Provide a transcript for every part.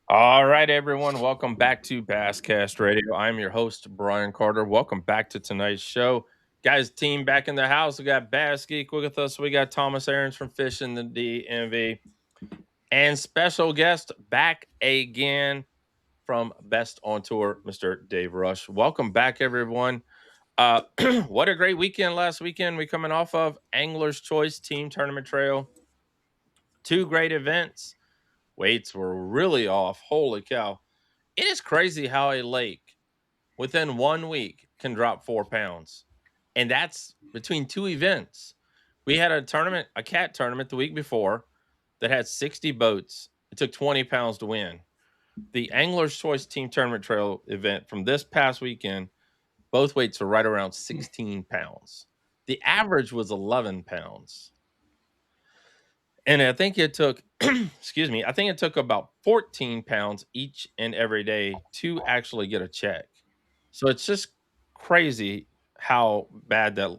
All right, everyone. Welcome back to Basscast Radio. I'm your host, Brian Carter. Welcome back to tonight's show. Guys, team back in the house. We got Bass Geek with us. We got Thomas Aarons from Fishing the DMV. And special guest back again from Best on Tour, Mr. Dave Rush. Welcome back, everyone. Uh, what a great weekend last weekend we coming off of. Angler's Choice Team Tournament Trail. Two great events. Weights were really off. Holy cow. It is crazy how a lake within 1 week can drop 4 pounds. And that's between two events. We had a tournament, a cat tournament the week before that had 60 boats. It took 20 pounds to win. The Angler's Choice Team Tournament Trail event from this past weekend, both weights were right around 16 pounds. The average was 11 pounds. And I think it took, excuse me, I think it took about 14 pounds each and every day to actually get a check. So it's just crazy how bad that,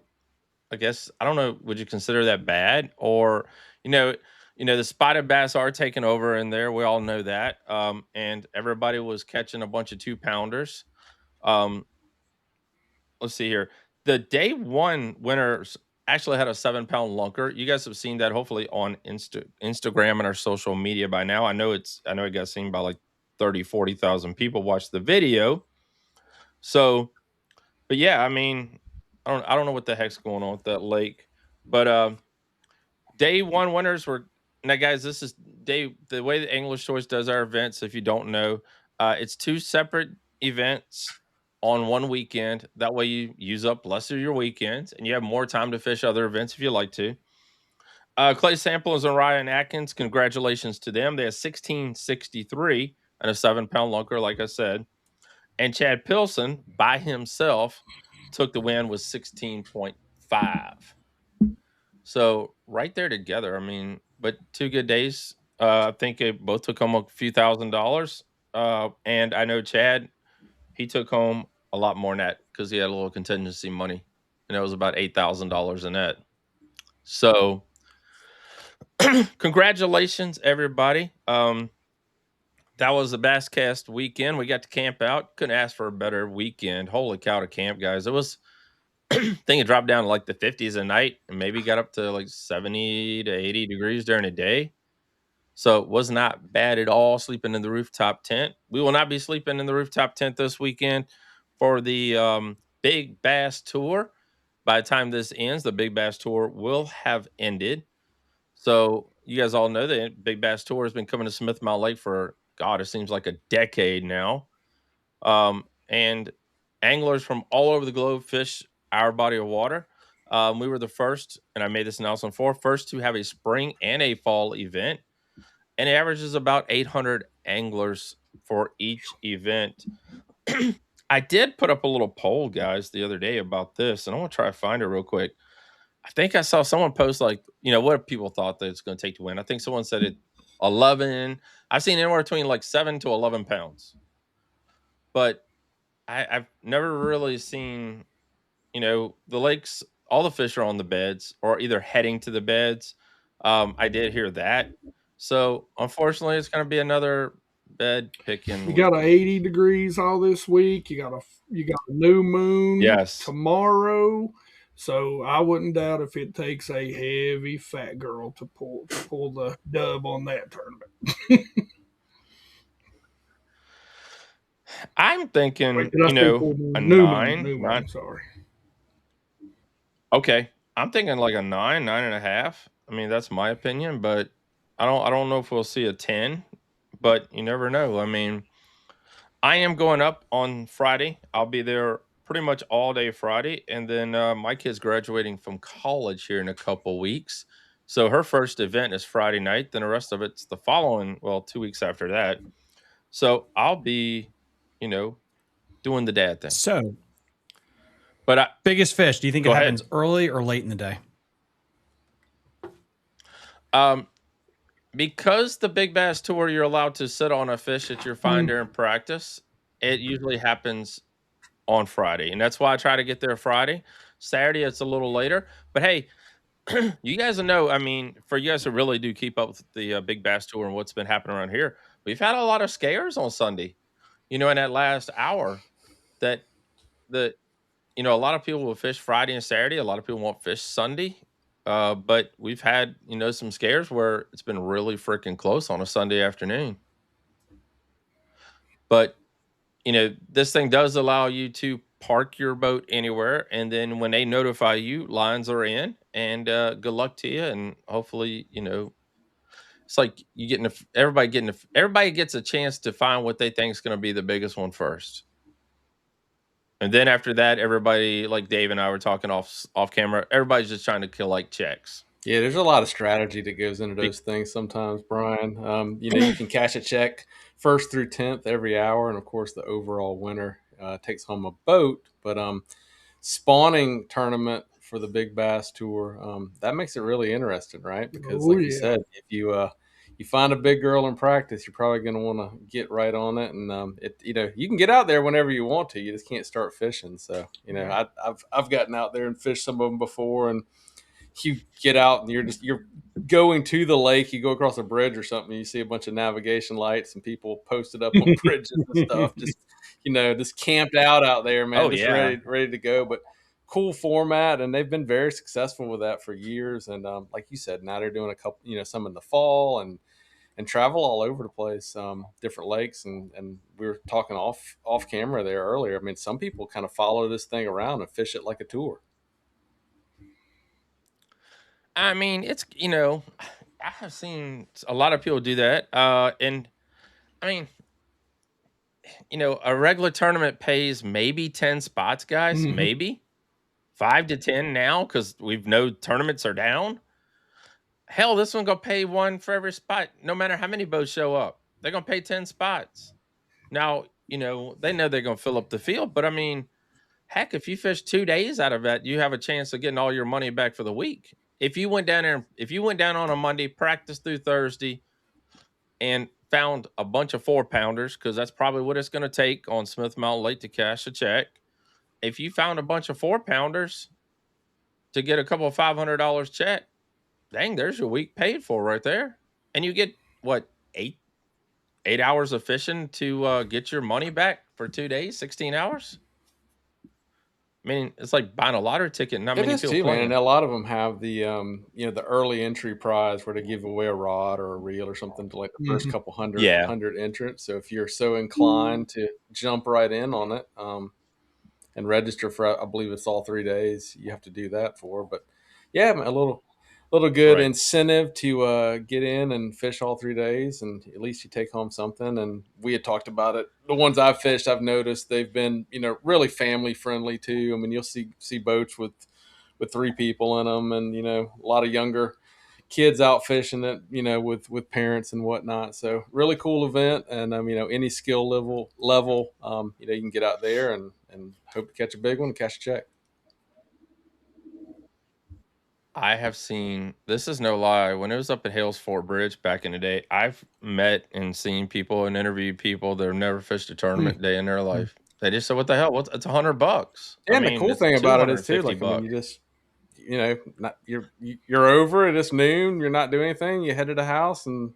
I guess, I don't know, would you consider that bad? Or, you know, the spotted bass are taking over in there. We all know that. And everybody was catching a bunch of 2 pounders. Um, let's see here. The day one winners actually had a 7 pound lunker. You guys have seen that hopefully on Instagram and our social media by now. I know it got seen by like 30, 40,000 people watched the video. So, but yeah, I mean, I don't know what the heck's going on with that lake. But day one winners were now, guys. This is the way the English Choice does our events. If you don't know, it's two separate events on one weekend. That way, you use up less of your weekends, and you have more time to fish other events if you like to. Clay Samples and Ryan Atkins, congratulations to them. They had 1663 and a 7 pound lunker, like I said. And Chad Pilson by himself took the win with 16.5. So right there together, I mean, but two good days. I think they both took home a few $1,000s. And I know Chad, he took home a lot more net because he had a little contingency money, and it was about $8,000 in net. So congratulations, everybody. That was the Basscast weekend. We got to camp out. Couldn't ask for a better weekend. Holy cow to camp, guys. It was I think it dropped down to like the 50s at night and maybe got up to like 70 to 80 degrees during the day. So it was not bad at all sleeping in the rooftop tent. We will not be sleeping in the rooftop tent this weekend for the Big Bass Tour. By the time this ends, the Big Bass Tour will have ended. So you guys all know that Big Bass Tour has been coming to Smith Mount Lake for, God, it seems like a decade now. And anglers from all over the globe fish our body of water. We were the first, and I made this announcement for first to have a spring and a fall event, and it averages about 800 anglers for each event. I did put up a little poll, guys, the other day about this, and I want to try to find it real quick. I think I saw someone post like, what people thought that it's going to take to win. I think someone said it 11. I've seen anywhere between like 7 to 11 pounds, but I've never really seen, the lakes, all the fish are on the beds or either heading to the beds. I did hear that. So unfortunately, it's going to be another bed You picking got a weekend. 80 degrees all this week. You got a new moon Yes. tomorrow. So I wouldn't doubt if it takes a heavy fat girl to pull the dub on that tournament. I'm Wait, thinking, did I say full a moon? New moon, nine, new nine. moon. Sorry. Okay. I'm thinking like a nine, 9.5. I mean, that's my opinion, but I don't know if we'll see a 10, but you never know. I mean, I am going up on Friday. I'll be there pretty much all day Friday, and then my kid's graduating from college here in a couple weeks. So her first event is Friday night. Then the rest of it's the following, well, 2 weeks after that. So I'll be, you know, doing the dad thing. So, But biggest fish, do you think it go ahead. happens early or late in the day? Um, because the Big Bass Tour, you're allowed to sit on a fish that you're finder and practice. It usually happens on Friday, and that's why I try to get there Friday. Saturday, it's a little later. But hey, you guys know, I mean, for you guys who really do keep up with the Big Bass Tour and what's been happening around here, we've had a lot of scares on Sunday. In that last hour, that the a lot of people will fish Friday and Saturday. A lot of people won't fish Sunday. But we've had some scares where it's been really freaking close on a Sunday afternoon. But this thing does allow you to park your boat anywhere, and then when they notify you, lines are in, and good luck to you, and hopefully, it's like you getting everybody gets a chance to find what they think is going to be the biggest one first, and then after that, everybody, like Dave and I were talking off camera, everybody's just trying to collect checks. Yeah, there's a lot of strategy that goes into Be- those things sometimes, Brian. You can cash a check 1st through 10th every hour, and of course, the overall winner takes home a boat. But spawning tournament for the Big Bass Tour, that makes it really interesting, right? Because, like you said, if you find a big girl in practice, you're probably going to want to get right on it, and you can get out there whenever you want to. You just can't start fishing. So I've gotten out there and fished some of them before, and you get out and you're going to the lake. You go across a bridge or something, you see a bunch of navigation lights and people posted up on bridges and stuff, just camped out there, man. Oh, just yeah. ready to go. But cool format, and they've been very successful with that for years. And like you said, now they're doing a couple, some in the fall, and travel all over the place, different lakes. And we were talking off camera there earlier. I mean, some people kind of follow this thing around and fish it like a tour. I mean, it's I have seen a lot of people do that, and I mean, a regular tournament pays maybe 10 spots, guys, maybe 5 to 10 now, because we've know tournaments are down. Hell, this one gonna pay one for every spot, no matter how many boats show up. They're gonna pay 10 spots. Now, they know they're gonna fill up the field, but I mean, heck, if you fish 2 days out of that, you have a chance of getting all your money back for the week. If you went down on a Monday, practiced through Thursday, and found a bunch of 4-pounders, because that's probably what it's going to take on Smith Mountain Lake to cash a check. If you found a bunch of 4-pounders to get a couple of $500 check, dang, there's your week paid for right there. And you get what, 8 hours of fishing to get your money back for 2 days, 16 hours. I mean, it's like buying a lottery ticket. Not many people play. And a lot of them have the the early entry prize where they give away a rod or a reel or something to like the first couple hundred entrants. So if you're so inclined to jump right in on it and register for, I believe it's all 3 days, you have to do that for. But yeah, a little good incentive to get in and fish all 3 days, and at least you take home something. And we had talked about it. The ones I've fished, I've noticed they've been really family friendly too. I mean, you'll see boats with 3 people in them, and a lot of younger kids out fishing it, with parents and whatnot. So really cool event, and any skill level, you can get out there and hope to catch a big one and cash a check. I have seen, this is no lie, when it was up at Hales Fort Bridge back in the day, I've met and seen people and interviewed people that have never fished a tournament day in their life. They just said, "What the hell? It's $100." Yeah, and the cool thing about it is too, like, I mean, you just you're over it. It's noon. You're not doing anything. You head to the house and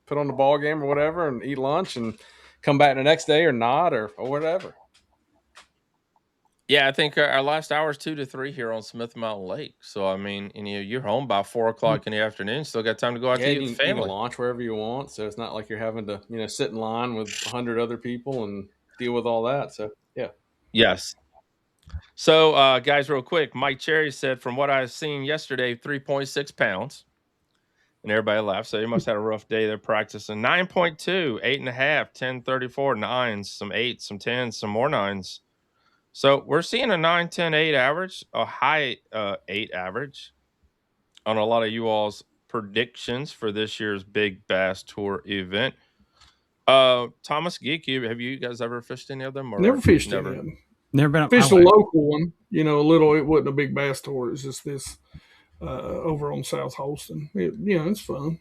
put on the ball game or whatever, and eat lunch, and come back the next day or not or whatever. Yeah, I think our last hour is 2 to 3 here on Smith Mountain Lake. So I mean, you're home by 4 o'clock in the afternoon. Still got time to go out to eat with the family. You can launch wherever you want, so it's not like you're having to sit in line with 100 other people and deal with all that. So yeah. Yes. So guys, real quick, Mike Cherry said, from what I've seen yesterday, 3.6 pounds. And everybody laughed. So he must have had a rough day. They're practicing 9.2, 8.5, 10.34, 9s, some 8s, some 10s, some more 9s. So we're seeing a 9, 10, 8 average, a high 8 average on a lot of you all's predictions for this year's Big Bass Tour event. Thomas Geek, have you guys ever fished any of them? Or never fished any of them. Never been. Fished a local one, a little. It wasn't a Big Bass Tour. It's just this over on South Holston. It's fun.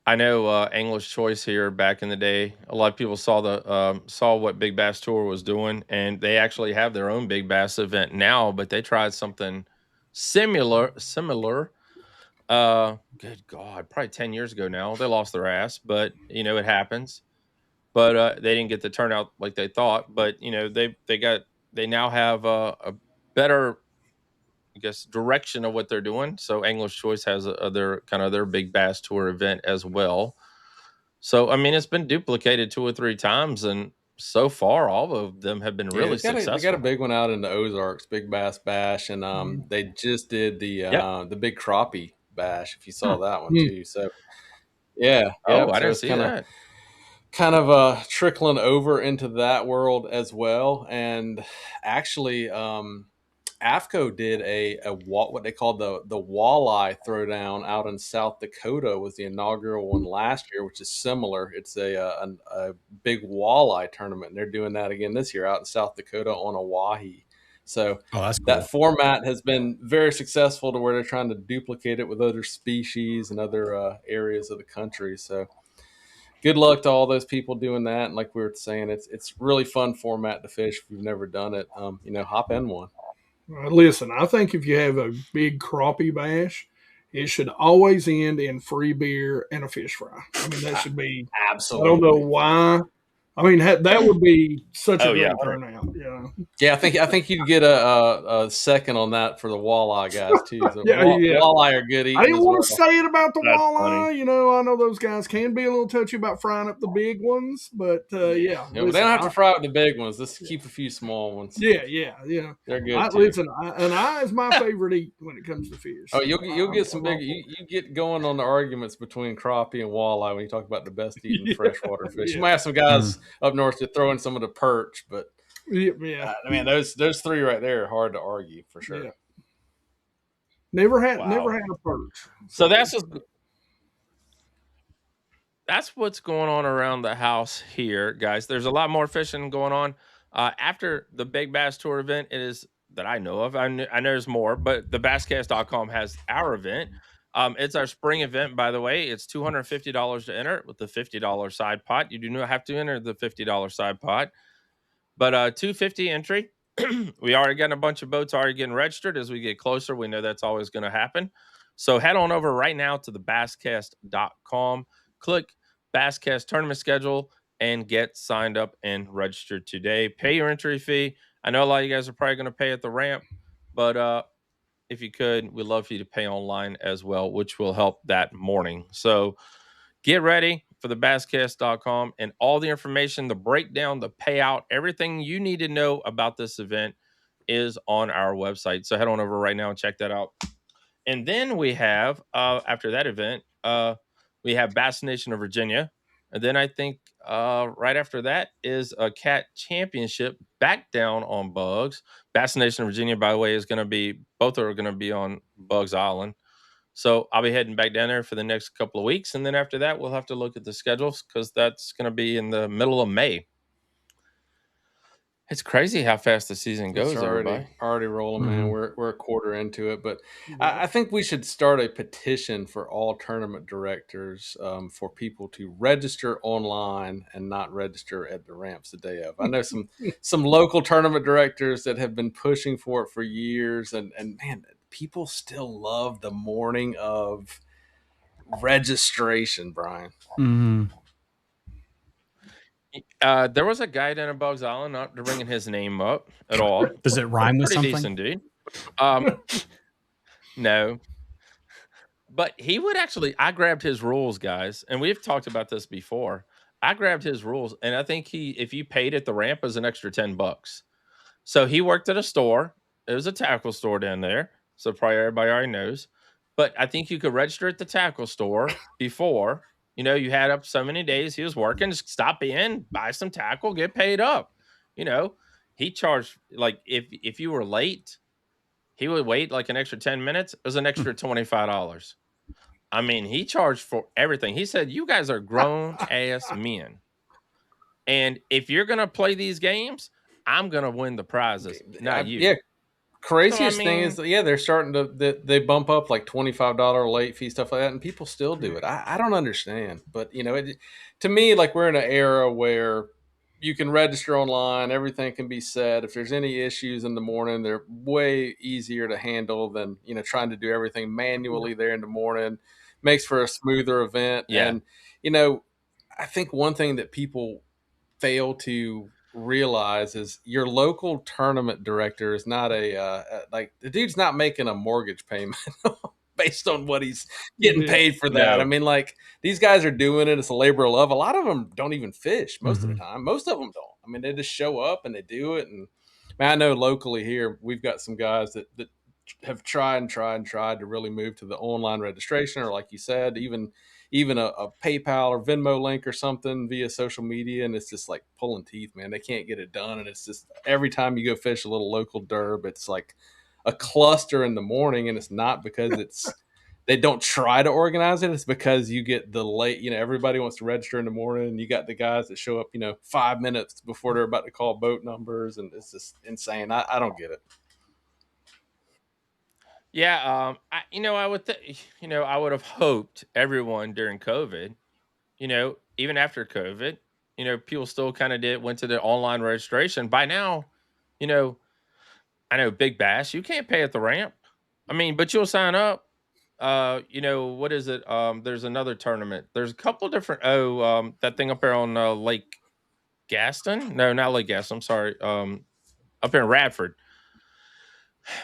I know English Choice here back in the day. A lot of people saw what Big Bass Tour was doing, and they actually have their own Big Bass event now. But they tried something similar Good God, probably 10 years ago now. They lost their ass, but it happens. But they didn't get the turnout like they thought. But they now have a better, I guess, direction of what they're doing. So English Choice has their big bass tour event as well. So I mean, it's been duplicated 2 or 3 times, and so far all of them have been really successful. They got a big one out in the Ozarks, Big Bass Bash, and they just did the big crappie bash. If you saw that one too, so yeah. Oh, I so didn't see that. Kind of trickling over into that world as well, and actually, AFCO did what they called the walleye throwdown out in South Dakota. Was the inaugural one last year, which is similar. It's a big walleye tournament, and they're doing that again this year out in South Dakota on Oahe. So that's cool. That format has been very successful to where they're trying to duplicate it with other species and other areas of the country. So good luck to all those people doing that. And like we were saying, it's really fun format to fish. If you've never done it, hop in one. Listen, I think if you have a big crappie bash, it should always end in free beer and a fish fry. I mean, that should be absolutely. I don't know why. I mean, that would be such a great turnout. Yeah, I think you'd get a second on that for the walleye guys too. So walleye are good eating. I didn't want to say it about the That's walleye. funny. I know those guys can be a little touchy about frying up the big ones, but yeah, listen, they don't have to fry up the big ones. Let's keep a few small ones. Yeah, they're good too. Listen, an eye is my favorite eat when it comes to fish. Oh, you'll get some big. You get going on the arguments between crappie and walleye when you talk about the best eating freshwater fish. You might have some guys up north to throw in some of the perch, but I mean those 3 right there are hard to argue for sure. Yeah. Never had a perch. So that's what's going on around the house here, guys. There's a lot more fishing going on after the Big Bass Tour event. It is that I know of. I know there's more, but the basscast.com has our event. It's our spring event, by the way. It's $250 to enter with the $50 side pot. You do not have to enter the $50 side pot, but $250 entry. We already got a bunch of boats already getting registered. As we get closer, we know that's always going to happen. So head on over right now to the basscast.com, click Basscast tournament schedule, and get signed up and registered today. Pay your entry fee. I know a lot of you guys are probably going to pay at the ramp, but if you could, we'd love for you to pay online as well, which will help that morning. So get ready for the basscast.com, and all the information, the breakdown, the payout, everything you need to know about this event is on our website. So head on over right now and check that out. And then we have, after that event, we have Bass Nation of Virginia. And then I think right after that is a Cat Championship back down on Bugs. Bass Nation of Virginia, by the way, both are going to be on Bugs Island. So I'll be heading back down there for the next couple of weeks. And then after that, we'll have to look at the schedules because that's going to be in the middle of May. It's crazy how fast the season goes. It's already rolling, man. We're a quarter into it, but I think we should start a petition for all tournament directors for people to register online and not register at the ramps the day of. I know some local tournament directors that have been pushing for it for years, and man, people still love the morning of registration, Brian. Mm-hmm. There was a guy down at Bugs Island, not bringing his name up at all. Does it rhyme with something? Pretty decent dude. No. But he would I grabbed his rules, guys, and we've talked about this before. I grabbed his rules, and I think if you paid at the ramp, it was an extra $10. So he worked at a store. It was a tackle store down there. So probably everybody already knows. But I think you could register at the tackle store before. You had up so many days he was working, just stop in, buy some tackle, get paid up. He charged, like, if you were late, he would wait like an extra 10 minutes. It was an extra $25. I mean, he charged for everything. He said, you guys are grown ass men. And if you're going to play these games, I'm going to win the prizes, not you. Yeah. Craziest thing is, they're starting to they bump up like $25 late fee, stuff like that, and people still do it. I don't understand, but to me, like, we're in an era where you can register online. Everything can be set. If there's any issues in the morning, they're way easier to handle than, trying to do everything manually there in the morning. Makes for a smoother event. Yeah. And, I think one thing that people fail to realize is your local tournament director is not like the dude's not making a mortgage payment based on what he's getting paid for that. No. I mean, like, these guys are doing it. It's a labor of love. A lot of them don't even fish most of the time. Most of them don't. I mean, they just show up and they do it. And man, I know locally here, we've got some guys that have tried to really move to the online registration, or like you said, even a PayPal or Venmo link or something via social media. And it's just like pulling teeth, man. They can't get it done. And it's just every time you go fish a little local derb, it's like a cluster in the morning. And it's not because they don't try to organize it. It's because you get the late, everybody wants to register in the morning, and you got the guys that show up, 5 minutes before they're about to call boat numbers. And it's just insane. I don't get it. Yeah, I would, I would have hoped everyone during COVID, even after COVID, people still kind of went to the online registration. By now, you know, I know Big Bass, you can't pay at the ramp. I mean, but you'll sign up. What is it? There's another tournament. There's a couple different. That thing up there on Lake Gaston. No, not Lake Gaston. I'm sorry. Up here in Radford.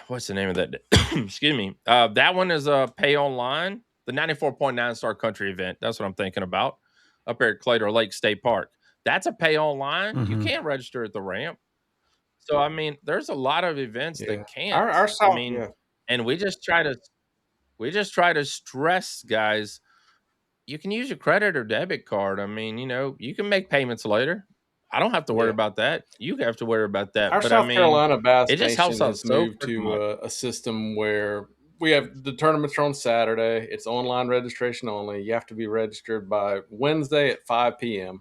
What's the name of that? Excuse me. That one is pay online. The 94.9 Star Country event. That's what I'm thinking about. Up here at Claytor Lake State Park. That's a pay online. You can't register at the ramp. So I mean, there's a lot of events that can't. Our South, I mean, and we just try to stress guys. You can use your credit or debit card. I mean, you can make payments later. I don't have to worry about that. You have to worry about that. Our But South Carolina Bass it just helps Nation us has moved to a system where we have the tournaments are on Saturday. It's online registration only. You have to be registered by Wednesday at 5 p.m.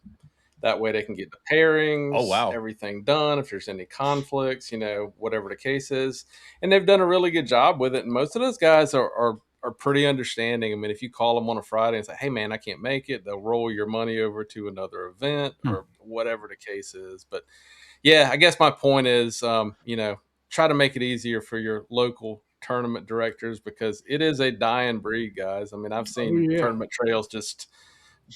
That way they can get the pairings, everything done. If there's any conflicts, whatever the case is. And they've done a really good job with it. And most of those guys are pretty understanding. I mean, if you call them on a Friday and say, hey, man, I can't make it, they'll roll your money over to another event or whatever the case is. But yeah, I guess my point is, try to make it easier for your local tournament directors, because it is a dying breed, guys. I mean, I've seen tournament trails just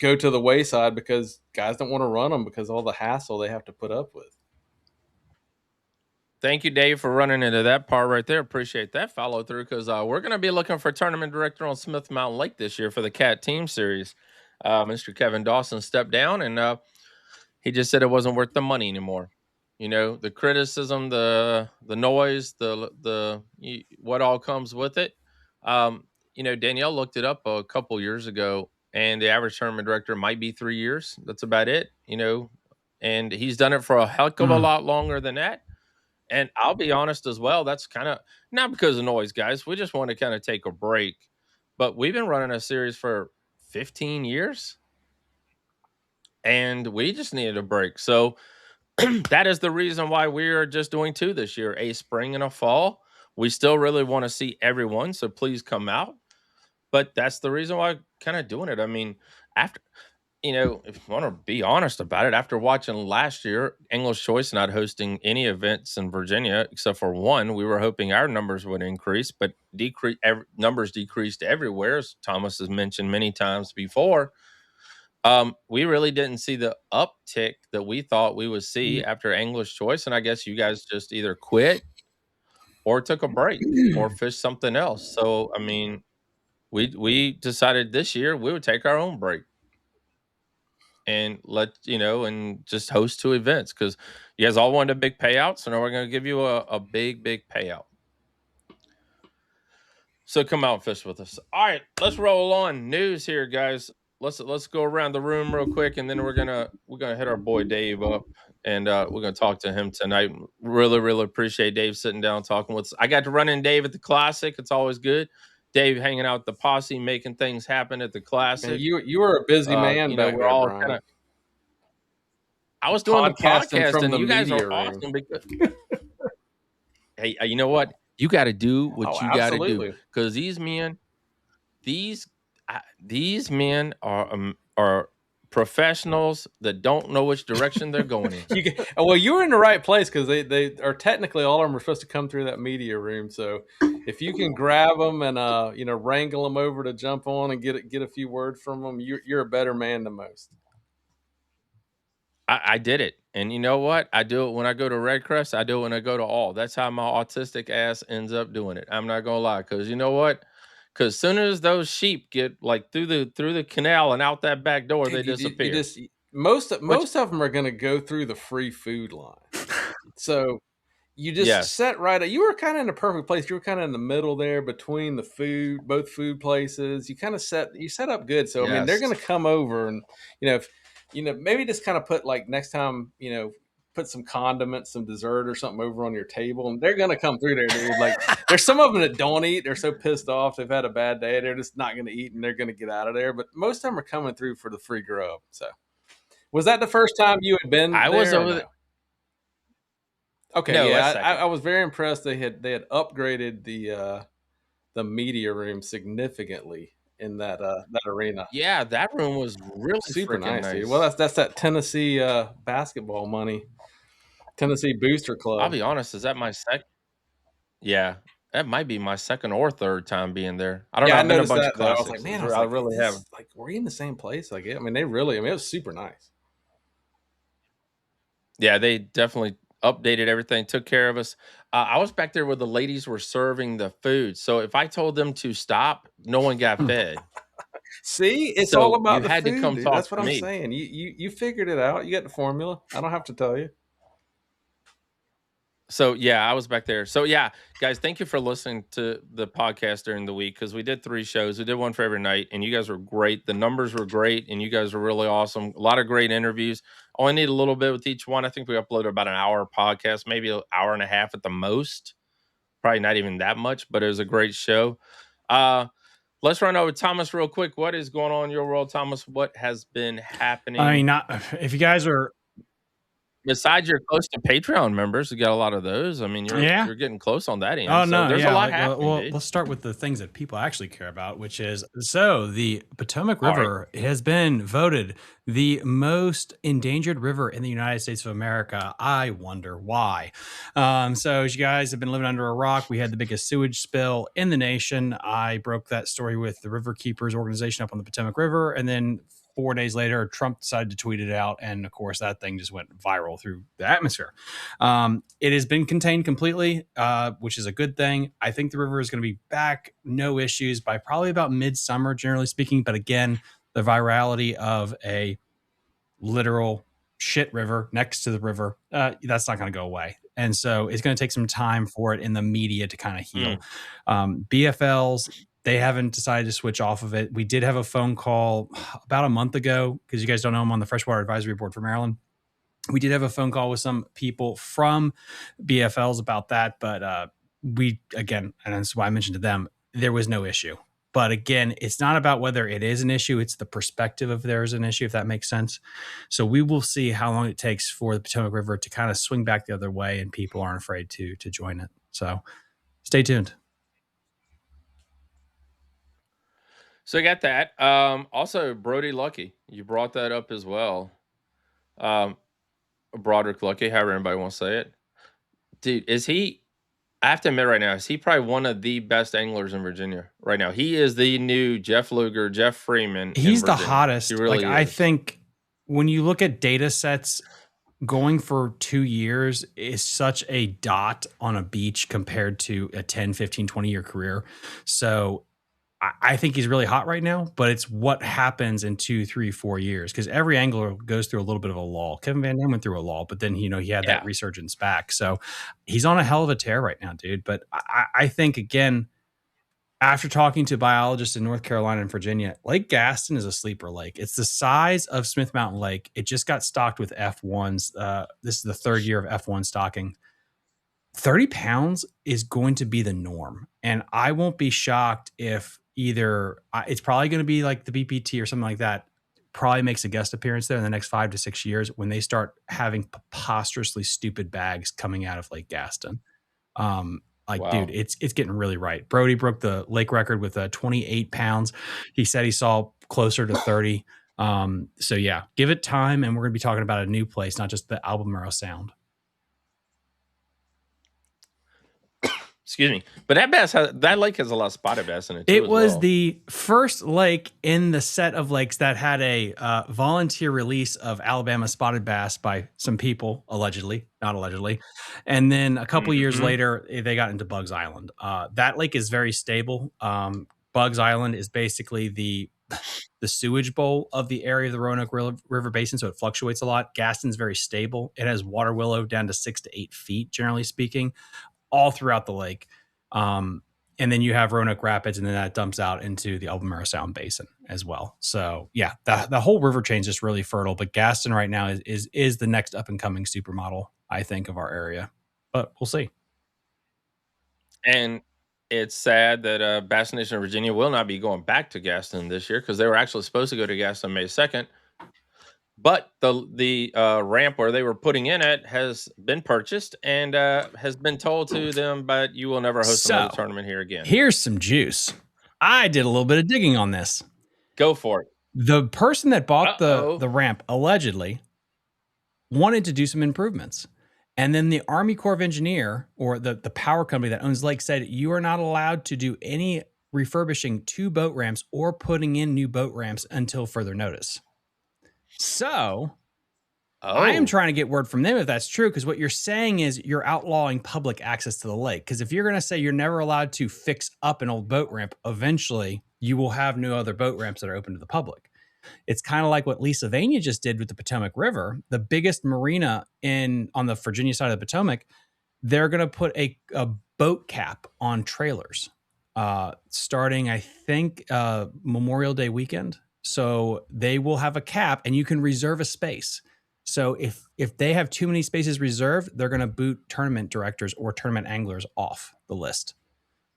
go to the wayside because guys don't want to run them because of all the hassle they have to put up with. Thank you, Dave, for running into that part right there. Appreciate that follow through, because we're going to be looking for a tournament director on Smith Mountain Lake this year for the Cat Team Series. Mr. Kevin Dawson stepped down, and he just said it wasn't worth the money anymore. The criticism, the noise, the what all comes with it. Danielle looked it up a couple years ago, and the average tournament director might be 3 years. That's about it. And he's done it for a heck of a lot longer than that. And I'll be honest as well, that's kind of not because of noise, guys. We just want to kind of take a break. But we've been running a series for 15 years, and we just needed a break. So that is the reason why we're just doing 2 this year, a spring and a fall. We still really want to see everyone, so please come out. But that's the reason why I'm kind of doing it. I mean, after if you want to be honest about it, after watching last year, English Choice not hosting any events in Virginia except for one, we were hoping our numbers would increase, but numbers decreased everywhere, as Thomas has mentioned many times before. We really didn't see the uptick that we thought we would see after English Choice, and I guess you guys just either quit or took a break or fished something else. So, I mean, we decided this year we would take our own break and and just host 2 events, because you guys all wanted a big payout. So now we're going to give you a big payout. So come out and fish with us. All right, let's roll on news here, guys. Let's go around the room real quick, and then we're gonna hit our boy Dave up, and we're gonna talk to him tonight. Really appreciate Dave sitting down talking with us. I got to run in Dave at the Classic. It's always good. Dave hanging out with the posse, making things happen at the Classic. And you were a busy man back there, Brian. I was doing the podcast, from and the you guys are media awesome. Because, hey, you know what? You got to do what you got to do, because these men are professionals that don't know which direction they're going in. Well, you were in the right place because they are technically all of them are supposed to come through that media room. So if you can grab them and wrangle them over to jump on and get a few words from them, you're a better man than most. I did it. And you know what? I do it when I go to Redcrest. I do it when I go to all. That's how my autistic ass ends up doing it. I'm not gonna lie, because you know what? Because soon as those sheep get like through the canal and out that back door, Dude, they disappear. Most of them are going to go through the free food line. So you just set right. You were kind of in the perfect place. You were kind of in the middle there between both food places. You kind of set up good. So I mean, they're going to come over and maybe just kind of put like next time put some condiments, some dessert or something over on your table, and they're gonna come through there, dude. Like, there's some of them that don't eat. They're so pissed off. They've had a bad day. They're just not gonna eat, and they're gonna get out of there. But most of them are coming through for the free grub. So, was that the first time you had been? I was over there. Okay, no, yeah, I was very impressed. They had upgraded the media room significantly in that arena. Yeah, that room was really super nice. Dude. Well, that's that Tennessee basketball money. Tennessee Booster Club. I'll be honest, is that my second? Yeah, that might be my second or third time being there. I don't know. I've been to a bunch of classics. I was like, man, I really have. Like, were we in the same place? Like, I mean, it was super nice. Yeah, they definitely updated everything, took care of us. I was back there where the ladies were serving the food. So if I told them to stop, no one got fed. See, it's all about the food. To come talk That's what I'm saying. You figured it out. You got the formula. I don't have to tell you. So yeah, I was back there. So yeah, guys, thank you for listening to the podcast during the week, because we did 3 shows. We did one for every night, and you guys were great. The numbers were great, and you guys were really awesome. A lot of great interviews. Only need a little bit with each one. I think we uploaded about an hour podcast, maybe an hour and a half at the most. Probably not even that much, but it was a great show. Let's run over Thomas real quick. What is going on in your world, Thomas? What has been happening? I mean, if you guys are... Besides you're close to Patreon members, you got a lot of those. I mean, you're getting close on that end. Oh, no. So there's a lot happening. Well, let's start with the things that people actually care about, which is, so the Potomac River has been voted the most endangered river in the United States of America. I wonder why. So as you guys have been living under a rock, we had the biggest sewage spill in the nation. I broke that story with the River Keepers organization up on the Potomac River, and then 4 days later, Trump decided to tweet it out. And of course, that thing just went viral through the atmosphere. It has been contained completely, which is a good thing. I think the river is going to be back, no issues, by probably about midsummer, generally speaking. But again, the virality of a literal shit river next to the river, that's not going to go away. And so it's going to take some time for it in the media to kind of heal. BFLs, they haven't decided to switch off of it. We did have a phone call about a month ago, because you guys don't know, I'm on the Freshwater Advisory Board for Maryland. We did have a phone call with some people from BFLs about that, but we, again, and that's why I mentioned to them, there was no issue. But again, it's not about whether it is an issue, it's the perspective of there is an issue, if that makes sense. So we will see how long it takes for the Potomac River to kind of swing back the other way and people aren't afraid to join it. So stay tuned. So I got that. Also, Brody Lucky, you brought that up as well. Broderick Lucky, however anybody wants to say it. Dude, is he, I have to admit right now, is he probably one of the best anglers in Virginia right now? He is the new Jeff Luger, Jeff Freeman. He's the hottest. He really is. I think when you look at data sets, going for 2 years is such a dot on a beach compared to a 10, 15, 20-year career. So I think he's really hot right now, but it's what happens in 2, 3, 4 years, because every angler goes through a little bit of a lull. Kevin Van Dam went through a lull, but then, he had that resurgence back. So he's on a hell of a tear right now, dude. But I think, again, after talking to biologists in North Carolina and Virginia, Lake Gaston is a sleeper lake. It's the size of Smith Mountain Lake. It just got stocked with F1s. This is the 3rd year of F1 stocking. 30 pounds is going to be the norm. And I won't be shocked if either it's probably going to be like the BPT or something like that, probably makes a guest appearance there in the next 5 to 6 years when they start having preposterously stupid bags coming out of Lake Gaston. Dude, it's getting really right. Brody broke the lake record with 28 pounds. He said he saw closer to 30. So yeah, give it time, and we're going to be talking about a new place, not just the Albemarle Sound. Excuse me, but that lake has a lot of spotted bass in it too. It was the first lake in the set of lakes that had a volunteer release of Alabama spotted bass by some people, allegedly, not allegedly. And then a couple years later, they got into Bugs Island. That lake is very stable. Bugs Island is basically the sewage bowl of the area of the Roanoke River Basin, so it fluctuates a lot. Gaston's very stable. It has water willow down to 6 to 8 feet, generally speaking, all throughout the lake. And then you have Roanoke Rapids, and then that dumps out into the Albemarle Sound Basin as well. So yeah, the whole river chain is just really fertile. But Gaston right now is the next up and coming supermodel, I think, of our area. But we'll see. And it's sad that Bass Nation of Virginia will not be going back to Gaston this year, because they were actually supposed to go to Gaston May 2nd. But the ramp where they were putting in it has been purchased and has been told to them, but you will never host another tournament here again. Here's some juice. I did a little bit of digging on this. Go for it. The person that bought the ramp allegedly wanted to do some improvements. And then the Army Corps of Engineer, or the power company that owns Lake, said you are not allowed to do any refurbishing to boat ramps or putting in new boat ramps until further notice. So I am trying to get word from them if that's true, because what you're saying is you're outlawing public access to the lake. Because if you're going to say you're never allowed to fix up an old boat ramp, eventually you will have no other boat ramps that are open to the public. It's kind of like what Lisa Vania just did with the Potomac River, the biggest marina on the Virginia side of the Potomac. They're going to put a boat cap on trailers starting, I think, Memorial Day weekend. So they will have a cap, and you can reserve a space. So if they have too many spaces reserved, they're going to boot tournament directors or tournament anglers off the list.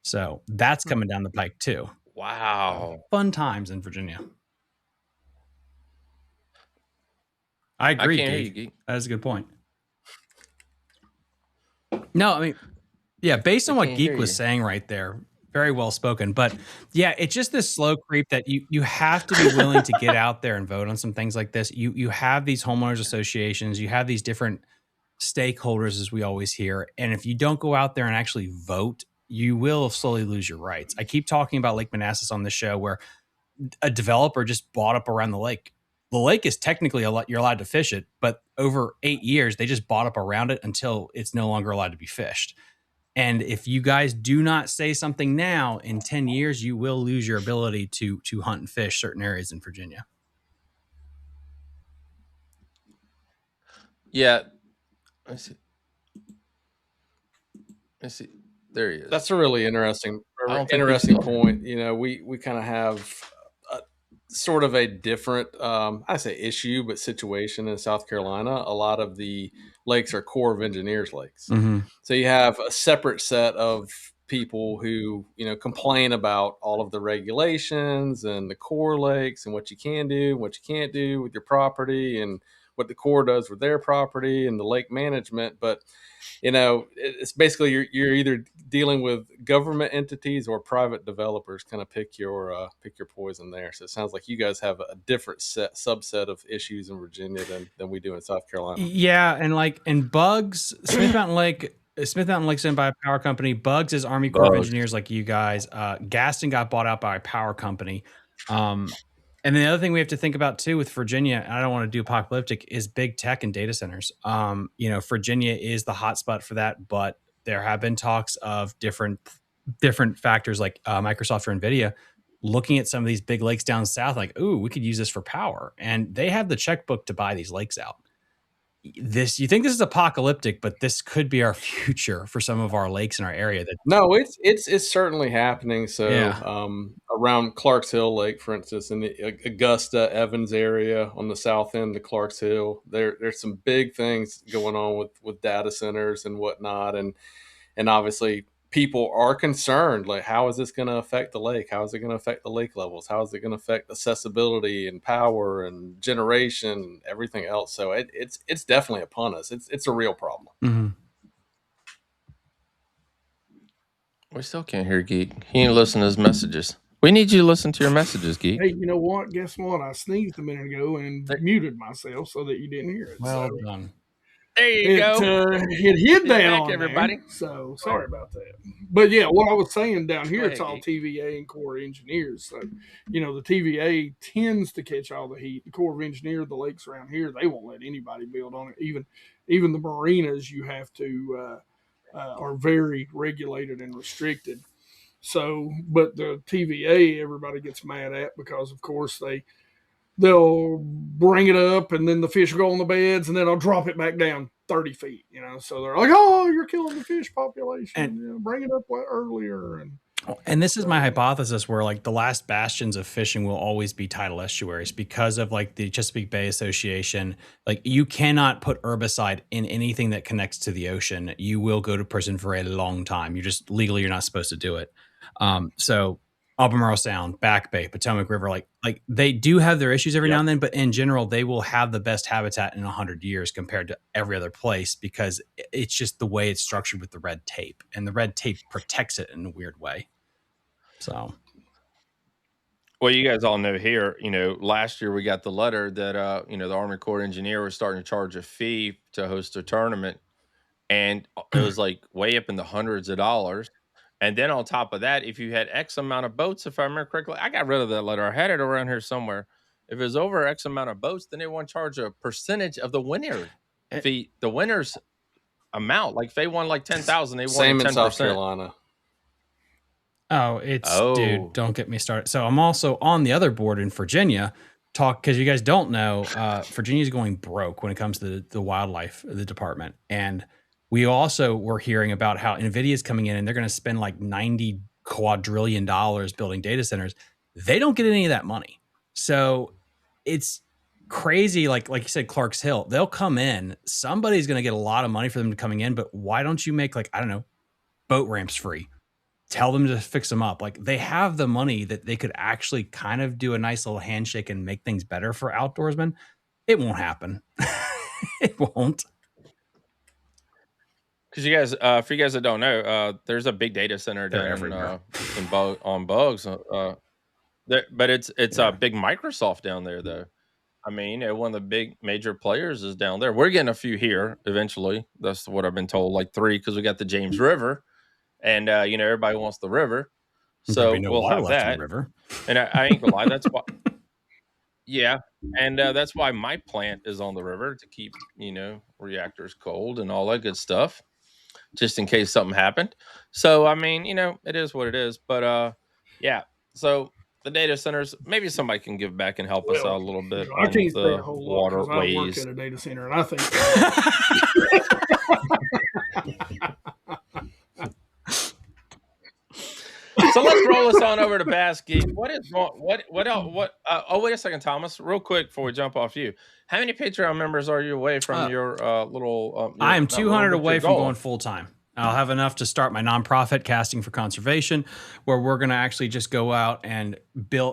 So that's coming down the pike too. Wow. Fun times in Virginia. I agree, Geek. That is a good point. No, I mean, yeah, based on what Geek was saying right there, very well spoken. But yeah, it's just this slow creep that you have to be willing to get out there and vote on some things like this. You have these homeowners associations, you have these different stakeholders, as we always hear. And if you don't go out there and actually vote, you will slowly lose your rights. I keep talking about Lake Manassas on the show, where a developer just bought up around the lake. The lake is technically you're allowed to fish it, but over 8 years, they just bought up around it until it's no longer allowed to be fished. And if you guys do not say something now, in 10 years, you will lose your ability to hunt and fish certain areas in Virginia. Yeah. I see. There he is. That's a really interesting point. You know, we kind of have sort of a different, I say issue, but situation in South Carolina. A lot of the lakes are Corps of Engineers lakes. Mm-hmm. So you have a separate set of people who, complain about all of the regulations and the Corps lakes and what you can do, what you can't do with your property, and what the Corps does with their property and the lake management. But it's basically you're either dealing with government entities or private developers. Kind of pick your poison there. So it sounds like you guys have a different subset of issues in Virginia than we do in South Carolina. Yeah, and Bugs, Smith Mountain Lake's owned by a power company. Bugs is Army Corps of Engineers, like you guys. Gaston got bought out by a power company. And then the other thing we have to think about too with Virginia, and I don't want to do apocalyptic, is big tech and data centers. Virginia is the hotspot for that, but there have been talks of different factors like Microsoft or NVIDIA looking at some of these big lakes down south, like, ooh, we could use this for power. And they have the checkbook to buy these lakes out. You think this is apocalyptic, but this could be our future for some of our lakes in our area. No, it's certainly happening. So yeah. Around Clarks Hill Lake, for instance, in the Augusta, Evans area on the south end of Clarks Hill, there's some big things going on with data centers and whatnot, and obviously people are concerned, like, how is this going to affect the lake? How is it going to affect the lake levels? How is it going to affect accessibility and power and generation, everything else? So it's definitely upon us. It's a real problem. Mm-hmm. We still can't hear Geek. He ain't listening to his messages. We need you to listen to your messages, Geek. Hey, you know what? Guess what? I sneezed a minute ago and muted myself so that you didn't hear it. Well so done. There you go. It hid that back, on everybody. there. So sorry about that. But yeah, what I was saying down here, it's all TVA and Corps of Engineers. So, the TVA tends to catch all the heat. The Corps of Engineers, the lakes around here, they won't let anybody build on it. Even the marinas, you have to are very regulated and restricted. So, but the TVA, everybody gets mad at because, of course, they'll bring it up and then the fish will go on the beds and then I'll drop it back down 30 feet, so they're like, oh, you're killing the fish population, and bring it up earlier. And this is my hypothesis where like the last bastions of fishing will always be tidal estuaries because of like the Chesapeake Bay Association. Like you cannot put herbicide in anything that connects to the ocean. You will go to prison for a long time. Legally, you're not supposed to do it. So Albemarle Sound, Back Bay, Potomac River, like they do have their issues every now and then, but in general, they will have the best habitat in 100 years compared to every other place because it's just the way it's structured with the red tape, and the red tape protects it in a weird way. So, well, you guys all know here, last year we got the letter that, the Army Corps Engineer was starting to charge a fee to host a tournament, and it was like way up in the hundreds of dollars. And then on top of that, if you had X amount of boats, if I remember correctly, I got rid of that letter. I had it around here somewhere. If it was over X amount of boats, then they want to charge a percentage of the winner fee, the winner's amount. Like if they won like 10,000, they won 10%. Same in South Carolina. Dude, don't get me started. So I'm also on the other board in Virginia. Because you guys don't know, Virginia's going broke when it comes to the wildlife, the department. And we also were hearing about how NVIDIA's coming in and they're going to spend like $90 quadrillion building data centers. They don't get any of that money. So it's crazy. Like you said, Clark's Hill, they'll come in. Somebody's going to get a lot of money for them coming in. But why don't you make boat ramps free? Tell them to fix them up. Like they have the money that they could actually kind of do a nice little handshake and make things better for outdoorsmen. It won't happen. It won't. Because you guys, for you guys that don't know, there's a big data center down on Bugs, but it's a big Microsoft down there, though. I mean, one of the big major players is down there. We're getting a few here eventually. That's what I've been told, like 3, because we got the James River, and everybody wants the river, so we'll have that. River. And I ain't gonna lie, that's why. Yeah, and that's why my plant is on the river to keep reactors cold and all that good stuff, just in case something happened. So I mean, it is what it is. But yeah, so the data centers, maybe somebody can give back and help us out a little bit. I can't say a whole lot because I work at a data center, and I think. So let's roll this on over to Bass Geek. What else? Oh, wait a second, Thomas. Real quick before we jump off you. How many Patreon members are you away from your little? I am 200 away from going full time. I'll have enough to start my nonprofit, Casting for Conservation, where we're going to actually just go out and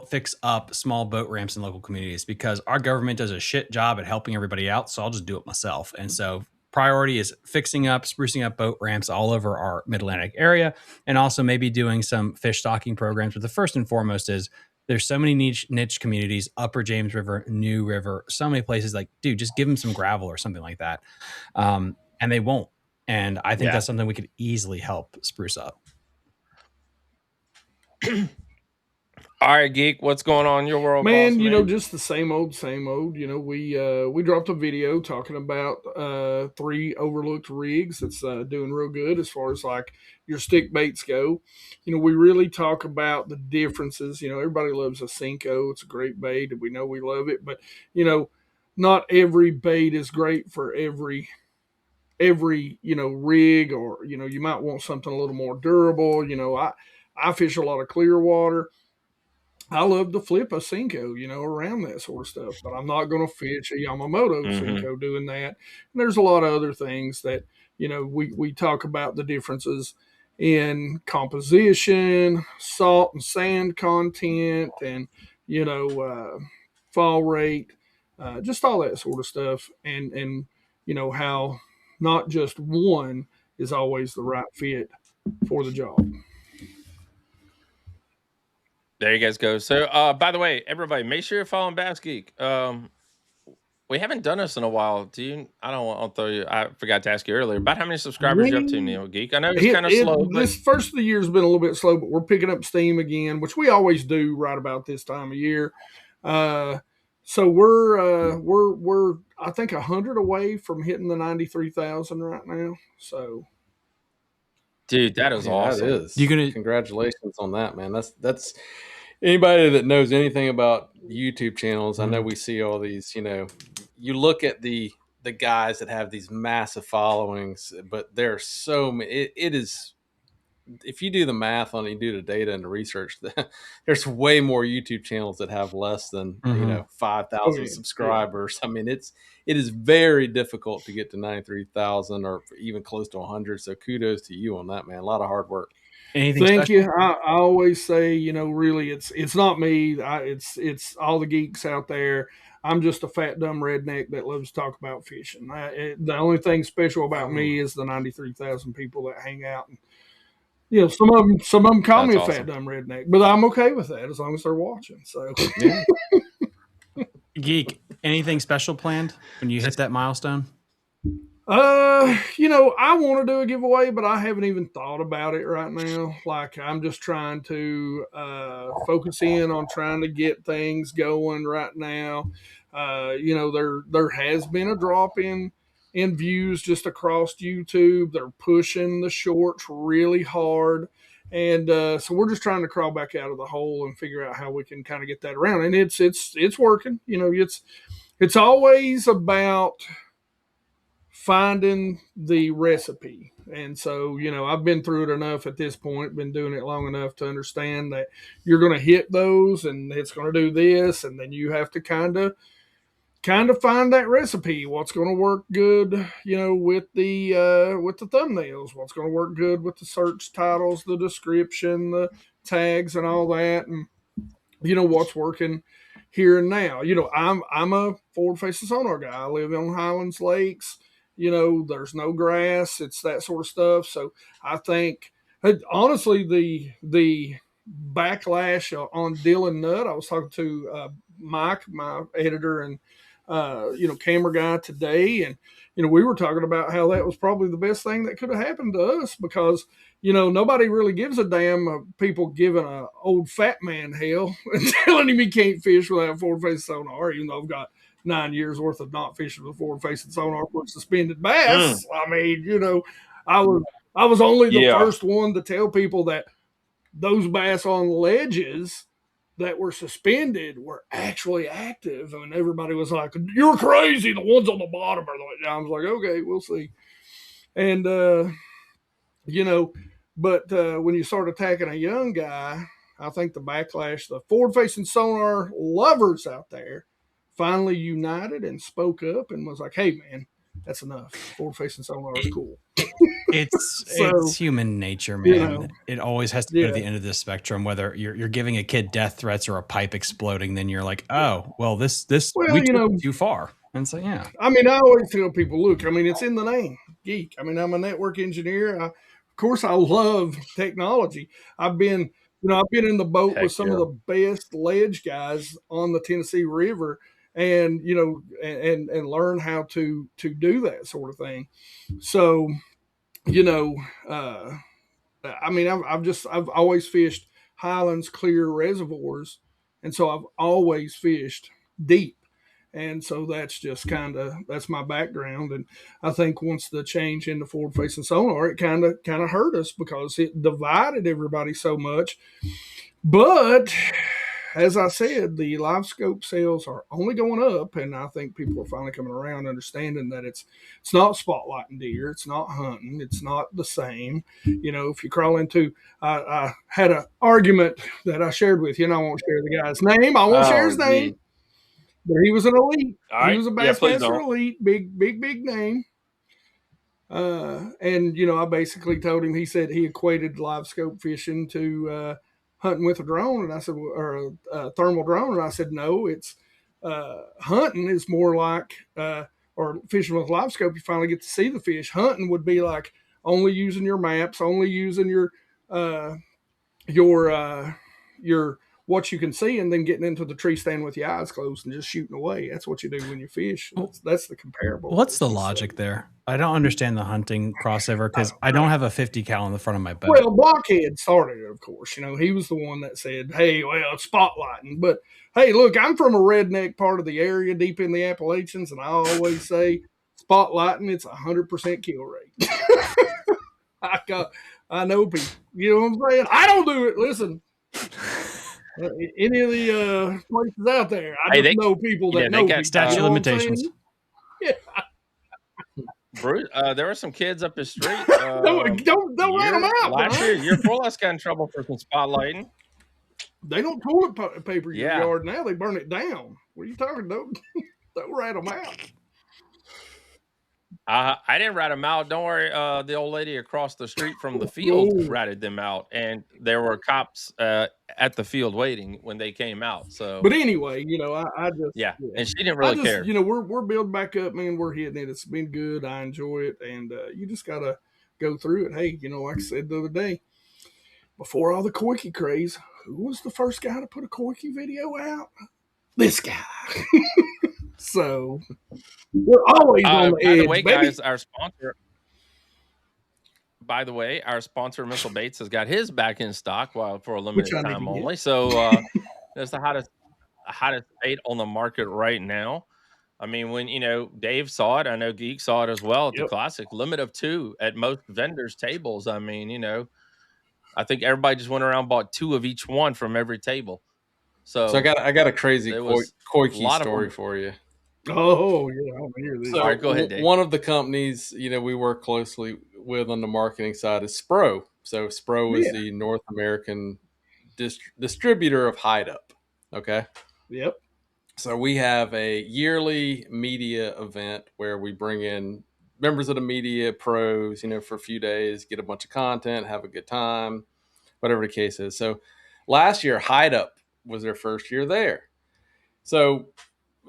fix up small boat ramps in local communities because our government does a shit job at helping everybody out. So I'll just do it myself. And so priority is fixing up, sprucing up boat ramps all over our Mid-Atlantic area, and also maybe doing some fish stocking programs. But the first and foremost is there's so many niche communities, Upper James River, New River, so many places like, dude, just give them some gravel or something like that. And they won't. And I think that's something we could easily help spruce up. All right, Geek, what's going on in your world, man? Boss, just the same old. We dropped a video talking about 3 overlooked rigs that's doing real good as far as like your stick baits go. We really talk about the differences. Everybody loves a Cinco. It's a great bait, and we know we love it. But not every bait is great for every rig, or you might want something a little more durable. I fish a lot of clear water. I love to flip a Cinco, around that sort of stuff, but I'm not going to fish a Yamamoto Cinco doing that. And there's a lot of other things that, we talk about the differences in composition, salt and sand content, and, fall rate, just all that sort of stuff. And how not just one is always the right fit for the job. There you guys go. So, by the way, everybody, make sure you're following Bass Geek. We haven't done this in a while. I'll throw you. I forgot to ask you earlier about how many subscribers you're up to, Neil Geek. I know it's kind of slow. This first of the year has been a little bit slow, but we're picking up steam again, which we always do right about this time of year. So we're I think 100 away from hitting the 93,000 right now. So, dude, that is awesome. That is. Congratulations on that, man. That's anybody that knows anything about YouTube channels. I know we see all these. You look at the guys that have these massive followings, but there are so many. It is. If you do the math on it, you do the data and the research, there's way more YouTube channels that have less than 5,000 subscribers. I mean, it is very difficult to get to 93,000 or even close to 100. So kudos to you on that, man. A lot of hard work. Thank you. I always say, really, it's not me. It's all the geeks out there. I'm just a fat, dumb redneck that loves to talk about fishing. The only thing special about me is the 93,000 people that hang out. And, some of them call me a fat, dumb redneck, but I'm okay with that as long as they're watching. So, Geek, anything special planned when you hit that milestone? I want to do a giveaway, but I haven't even thought about it right now. Like, I'm just trying to focus in on trying to get things going right now. There has been a drop in views just across YouTube. They're pushing the shorts really hard. And so we're just trying to crawl back out of the hole and figure out how we can kind of get that around. And it's working. It's always about finding the recipe. And so, I've been through it enough at this point, been doing it long enough to understand that you're going to hit those and it's going to do this. And then you have to kind of find that recipe. What's going to work good, with the thumbnails, what's going to work good with the search titles, the description, the tags and all that. And, what's working here and now. I'm a forward-facing sonar guy. I live on Highlands Lakes. There's no grass. It's that sort of stuff. So I think, honestly, the backlash on Dylan Nutt, I was talking to Mike, my editor and, camera guy today. And, we were talking about how that was probably the best thing that could have happened to us because, nobody really gives a damn of people giving a old fat man hell and telling him he can't fish without forward-facing sonar, even though I've got 9 years worth of not fishing with forward-facing sonar for suspended bass. I mean, I was only the first one to tell people that those bass on ledges that were suspended were actually active. And everybody was like, "You're crazy. The ones on the bottom are the." I was like, "Okay, we'll see." And, but when you start attacking a young guy, I think the backlash, the forward-facing sonar lovers out there finally united and spoke up and was like, "Hey, man, that's enough. Forward-facing sonar is cool." It's human nature, man. It always has to go to the end of the spectrum. Whether you're giving a kid death threats or a pipe exploding, then you're like, "Oh, well, this we took too far." And so, yeah. I mean, I always tell people, look, I mean, it's in the name, geek. I mean, I'm a network engineer. Of course, I love technology. I've been in the boat with some of the best ledge guys on the Tennessee River, and and learn how to do that sort of thing. So, I mean, I've always fished highlands, clear reservoirs, and so I've always fished deep. And so that's just that's my background. And I think once the change into forward-facing sonar, it kind of hurt us because it divided everybody so much. But as I said, the live scope sales are only going up, and I think people are finally coming around understanding that it's not spotlighting deer, it's not hunting, it's not the same. If you crawl into, I had an argument that I shared with you, and I won't share the guy's name. I won't share his name. But he was an elite. Right. He was a Bassmaster elite, big name. And I basically told him. He said he equated live scope fishing to hunting with a drone, and I said, or a thermal drone, and I said, no, it's hunting is more like, or fishing with live scope, you finally get to see the fish. Hunting would be like only using your maps, only using your what you can see and then getting into the tree stand with your eyes closed and just shooting away. That's what you do when you fish. That's the comparable. What's the logic there? I don't understand the hunting crossover because I don't have a 50 cal in the front of my boat. Well, Blockhead started it, of course. He was the one that said, hey, well, it's spotlighting. But, hey, look, I'm from a redneck part of the area deep in the Appalachians, and I always say spotlighting, it's 100% kill rate. I know people. You know what I'm saying? I don't do it. Listen. Any of the places out there, I just know people that know. They got statute limitations. Yeah. Bruce, there were some kids up the street. Don't let them out. Last year before last got in trouble for some spotlighting. They don't toilet paper your yard now. They burn it down. What are you talking about? Don't rat them out. I didn't rat them out. Don't worry. The old lady across the street from the field ratted them out, and there were cops at the field waiting when they came out. So, but anyway, I just and she didn't really care. We're building back up, man. We're hitting it. It's been good. I enjoy it, and you just gotta go through it. Hey, like I said the other day, before all the Coike craze, who was the first guy to put a Coike video out? This guy. So we're always on the edge. By the way, guys, our sponsor. By the way, our sponsor, Missile Baits, has got his back in stock for a limited time only. So that's the hottest bait on the market right now. I mean, when Dave saw it, I know Geek saw it as well at the Classic. Limit of 2 at most vendors' tables. I mean, I think everybody just went around and bought 2 of each one from every table. So I got a crazy Coike story for you. Oh yeah, I want to hear this. So, all right, go ahead, Dave. One of the companies we work closely with on the marketing side is Spro. So Spro is the North American distributor of Hide Up. Okay. Yep. So we have a yearly media event where we bring in members of the media, pros, for a few days, get a bunch of content, have a good time, whatever the case is. So last year, Hide Up was their first year there. So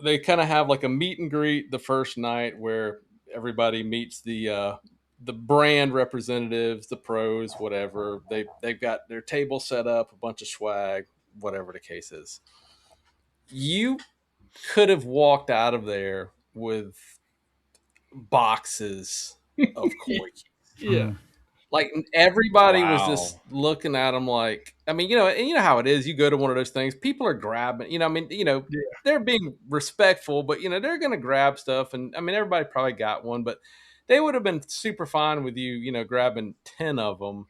they kind of have like a meet and greet the first night where everybody meets the brand representatives, the pros, whatever. They've got their table set up, a bunch of swag, whatever the case is. You could have walked out of there with boxes of Coike. Yeah. Like everybody was just looking at them like, I mean, and you know how it is. You go to one of those things, people are grabbing, they're being respectful, but they're going to grab stuff. And I mean, everybody probably got one, but they would have been super fine with you, grabbing 10 of them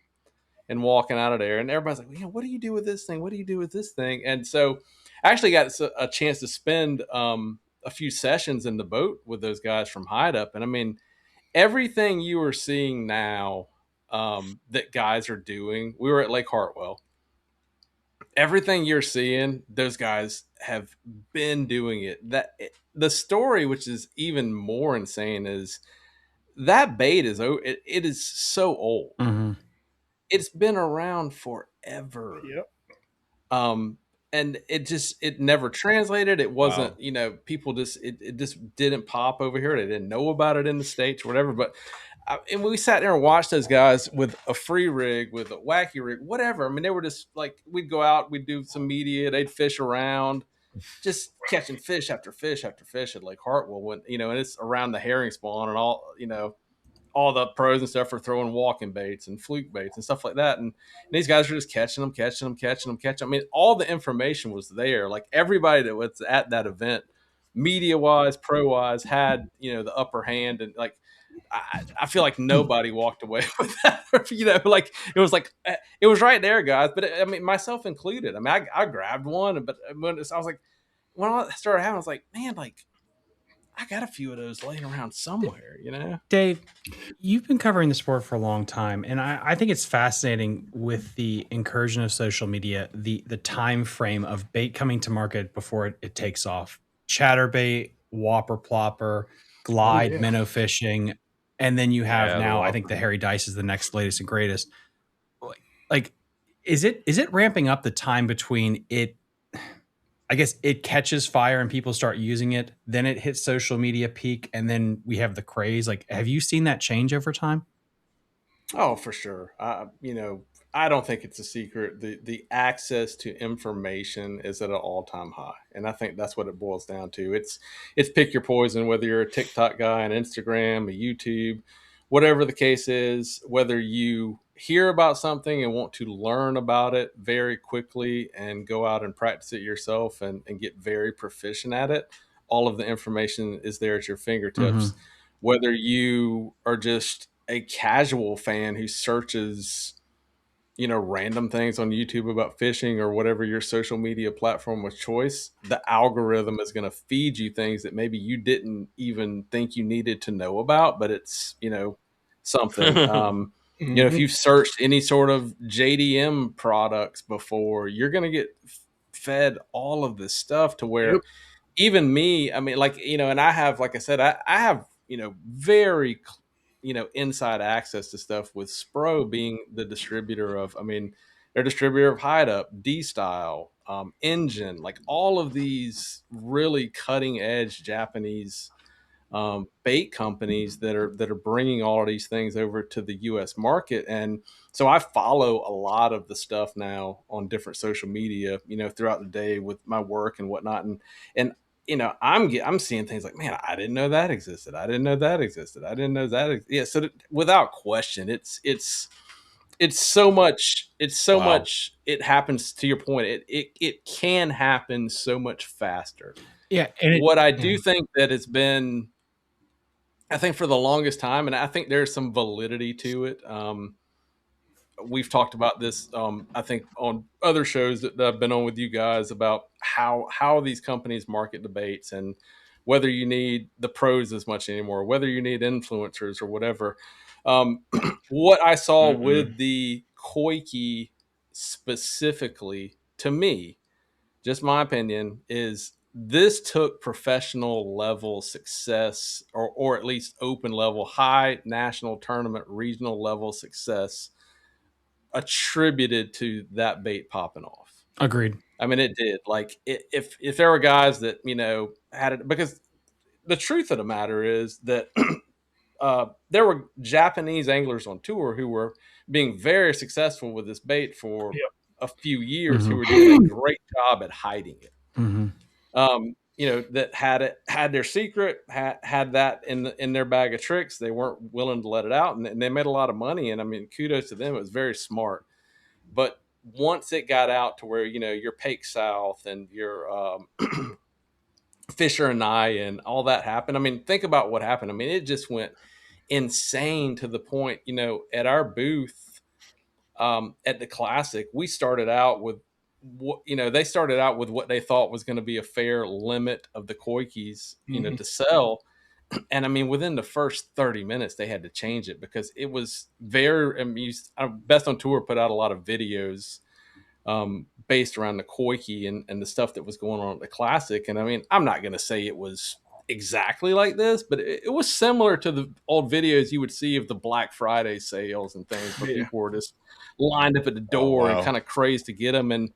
and walking out of there. And everybody's like, what do you do with this thing? What do you do with this thing? And so I actually got a chance to spend a few sessions in the boat with those guys from Hide Up. And I mean, everything you are seeing now that guys are doing, we were at Lake Hartwell. Everything you're seeing, those guys have been doing it. The story, which is even more insane, is that bait it is so old. Mm-hmm. It's been around forever. Yep. And it never translated. It wasn't, people it just didn't pop over here. They didn't know about it in the States or whatever. But and we sat there and watched those guys with a free rig, with a wacky rig, whatever. I mean, they were just like, we'd go out, we'd do some media, they'd fish around, just catching fish after fish after fish at Lake Hartwell. When and it's around the herring spawn and all the pros and stuff are throwing walking baits and fluke baits and stuff like that. And these guys are just catching them. I mean, all the information was there. Like everybody that was at that event, media wise, pro wise, had, the upper hand. And like, I feel like nobody walked away with that, like it was right there, guys. But I mean, myself included. I mean, I grabbed one, but when I was like, when I started having, I was like, man, like, I got a few of those laying around somewhere, Dave, you've been covering the sport for a long time, and I think it's fascinating with the incursion of social media, the time frame of bait coming to market before it takes off. Chatterbait, whopper plopper, glide, minnow fishing, and then you have now, I think the hairy dice is the next latest and greatest. Like, is it ramping up the time between it? I guess it catches fire and people start using it, then it hits social media peak, and then we have the craze. Like, have you seen that change over time? Oh, for sure. I don't think it's a secret. The access to information is at an all-time high. And I think that's what it boils down to. It's pick your poison, whether you're a TikTok guy, an Instagram, a YouTube, whatever the case is, whether you hear about something and want to learn about it very quickly and go out and practice it yourself and get very proficient at it, all of the information is there at your fingertips. Whether you are just a casual fan who searches, random things on YouTube about fishing or whatever your social media platform of choice, the algorithm is going to feed you things that maybe you didn't even think you needed to know about, but it's, something. If you've searched any sort of JDM products before, you're going to get fed all of this stuff to where even me, I mean, and I have, like I said, I have, very inside access to stuff with Spro being the distributor of, they're distributor of Hide Up, D Style, Engine, like all of these really cutting edge Japanese bait companies that are bringing all of these things over to the U.S. market. And so I follow a lot of the stuff now on different social media, throughout the day with my work and whatnot. And I'm seeing things like, man, I didn't know that existed. I didn't know that existed. I didn't know that. Yeah. So without question, it's so much. It's so much. It happens, to your point. It can happen so much faster. Yeah. What I do think that it's been, I think for the longest time, and I think there's some validity to it. We've talked about this, I think, on other shows that I've been on with you guys about how these companies market debates and whether you need the pros as much anymore, whether you need influencers or whatever. What I saw with the Coike specifically, to me, just my opinion, is this took professional level success, or at least open level, high national tournament, regional level success, attributed to that bait popping off. Agreed. I mean, it did. Like, if there were guys that, had it, because the truth of the matter is that there were Japanese anglers on tour who were being very successful with this bait for a few years, who were doing a great job at hiding it. That had their secret, had that in their bag of tricks. They weren't willing to let it out, and they made a lot of money. And I mean, kudos to them. It was very smart. But once it got out to where, your Pake South and your Fisher and I and all that happened. I mean, think about what happened. I mean, it just went insane to the point, at our booth at the Classic, we started out with they started out with what they thought was going to be a fair limit of the Coikes, to sell. And I mean, within the first 30 minutes, they had to change it because it was very, Best on Tour put out a lot of videos based around the Coike and the stuff that was going on at the Classic. And I mean, I'm not going to say it was exactly like this, but it was similar to the old videos you would see of the Black Friday sales and things where people were just lined up at the door and kind of crazed to get them. And,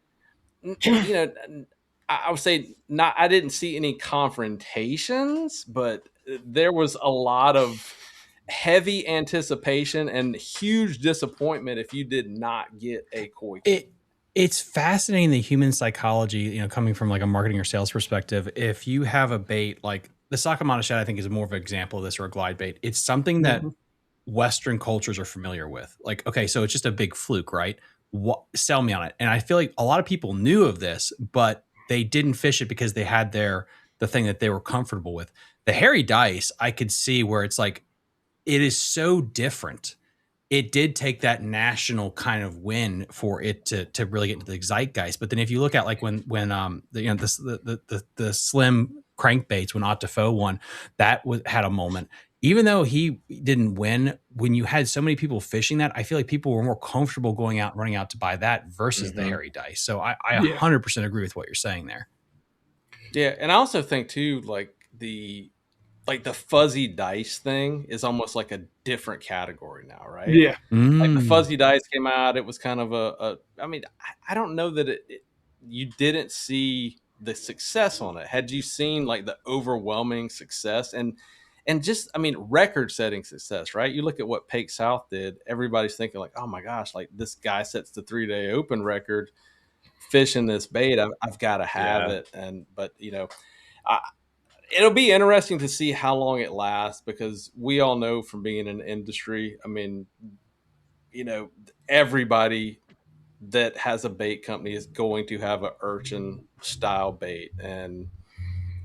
I would say I didn't see any confrontations, but there was a lot of heavy anticipation and huge disappointment if you did not get a Coike. It's fascinating, the human psychology, coming from like a marketing or sales perspective. If you have a bait like the Sakamana shad, I think is more of an example of this, or a glide bait. It's something that Western cultures are familiar with. Like, okay, so it's just a big fluke, right? Sell me on it. And I feel like a lot of people knew of this, but they didn't fish it because they had the thing that they were comfortable with. The hairy dice, I could see where it's like, it is so different. It did take that national kind of win for it to really get into the zeitgeist. But then if you look at like when the slim crankbaits, when Ottifo won, that had a moment. Even though he didn't win, when you had so many people fishing that, I feel like people were more comfortable going out and running out to buy that versus the hairy dice. So I 100% agree with what you're saying there. Yeah, and I also think too, like the fuzzy dice thing is almost like a different category now, right? Yeah. Like the fuzzy dice came out, it was kind of I mean, I don't know that you didn't see the success on it. Had you seen like the overwhelming success? And and just, I mean, record-setting success, right? You look at what Pake South did. Everybody's thinking like, oh my gosh, like this guy sets the 3-day open record fishing this bait. I've got to have it. But it'll be interesting to see how long it lasts, because we all know from being in the industry, I mean, everybody that has a bait company is going to have an urchin style bait, and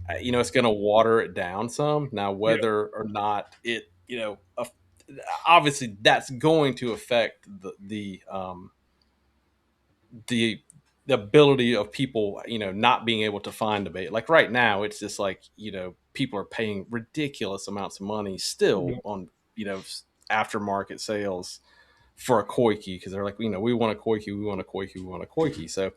it's going to water it down some. Now, whether or not it, obviously that's going to affect the ability of people, not being able to find a bait. Like right now, it's just like, people are paying ridiculous amounts of money still on, aftermarket sales for a Coike, because they're like, we want a Coike, we want a Coike, we want a Coike. So,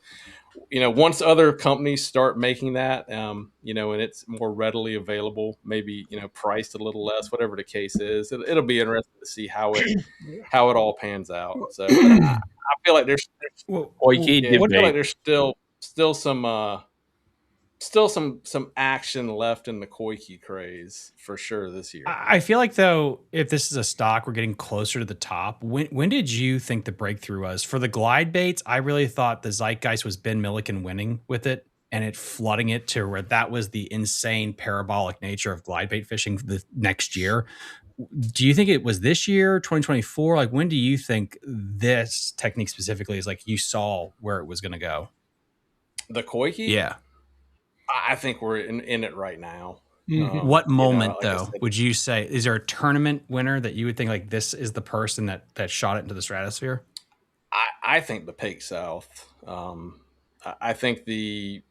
once other companies start making that, and it's more readily available, maybe, priced a little less, whatever the case is, it'll be interesting to see how it all pans out. So I feel like there's still some action left in the Coike craze for sure this year. I feel like, though, if this is a stock, we're getting closer to the top. When did you think the breakthrough was? For the glide baits, I really thought the zeitgeist was Ben Milliken winning with it and it flooding it to where that was the insane parabolic nature of glide bait fishing the next year. Do you think it was this year, 2024? Like, when do you think this technique specifically is like you saw where it was going to go? The Coike? Yeah. I think we're in it right now. What moment, though, would you say? Is there a tournament winner that you would think like this is the person that shot it into the stratosphere? I think the Pake South. I think the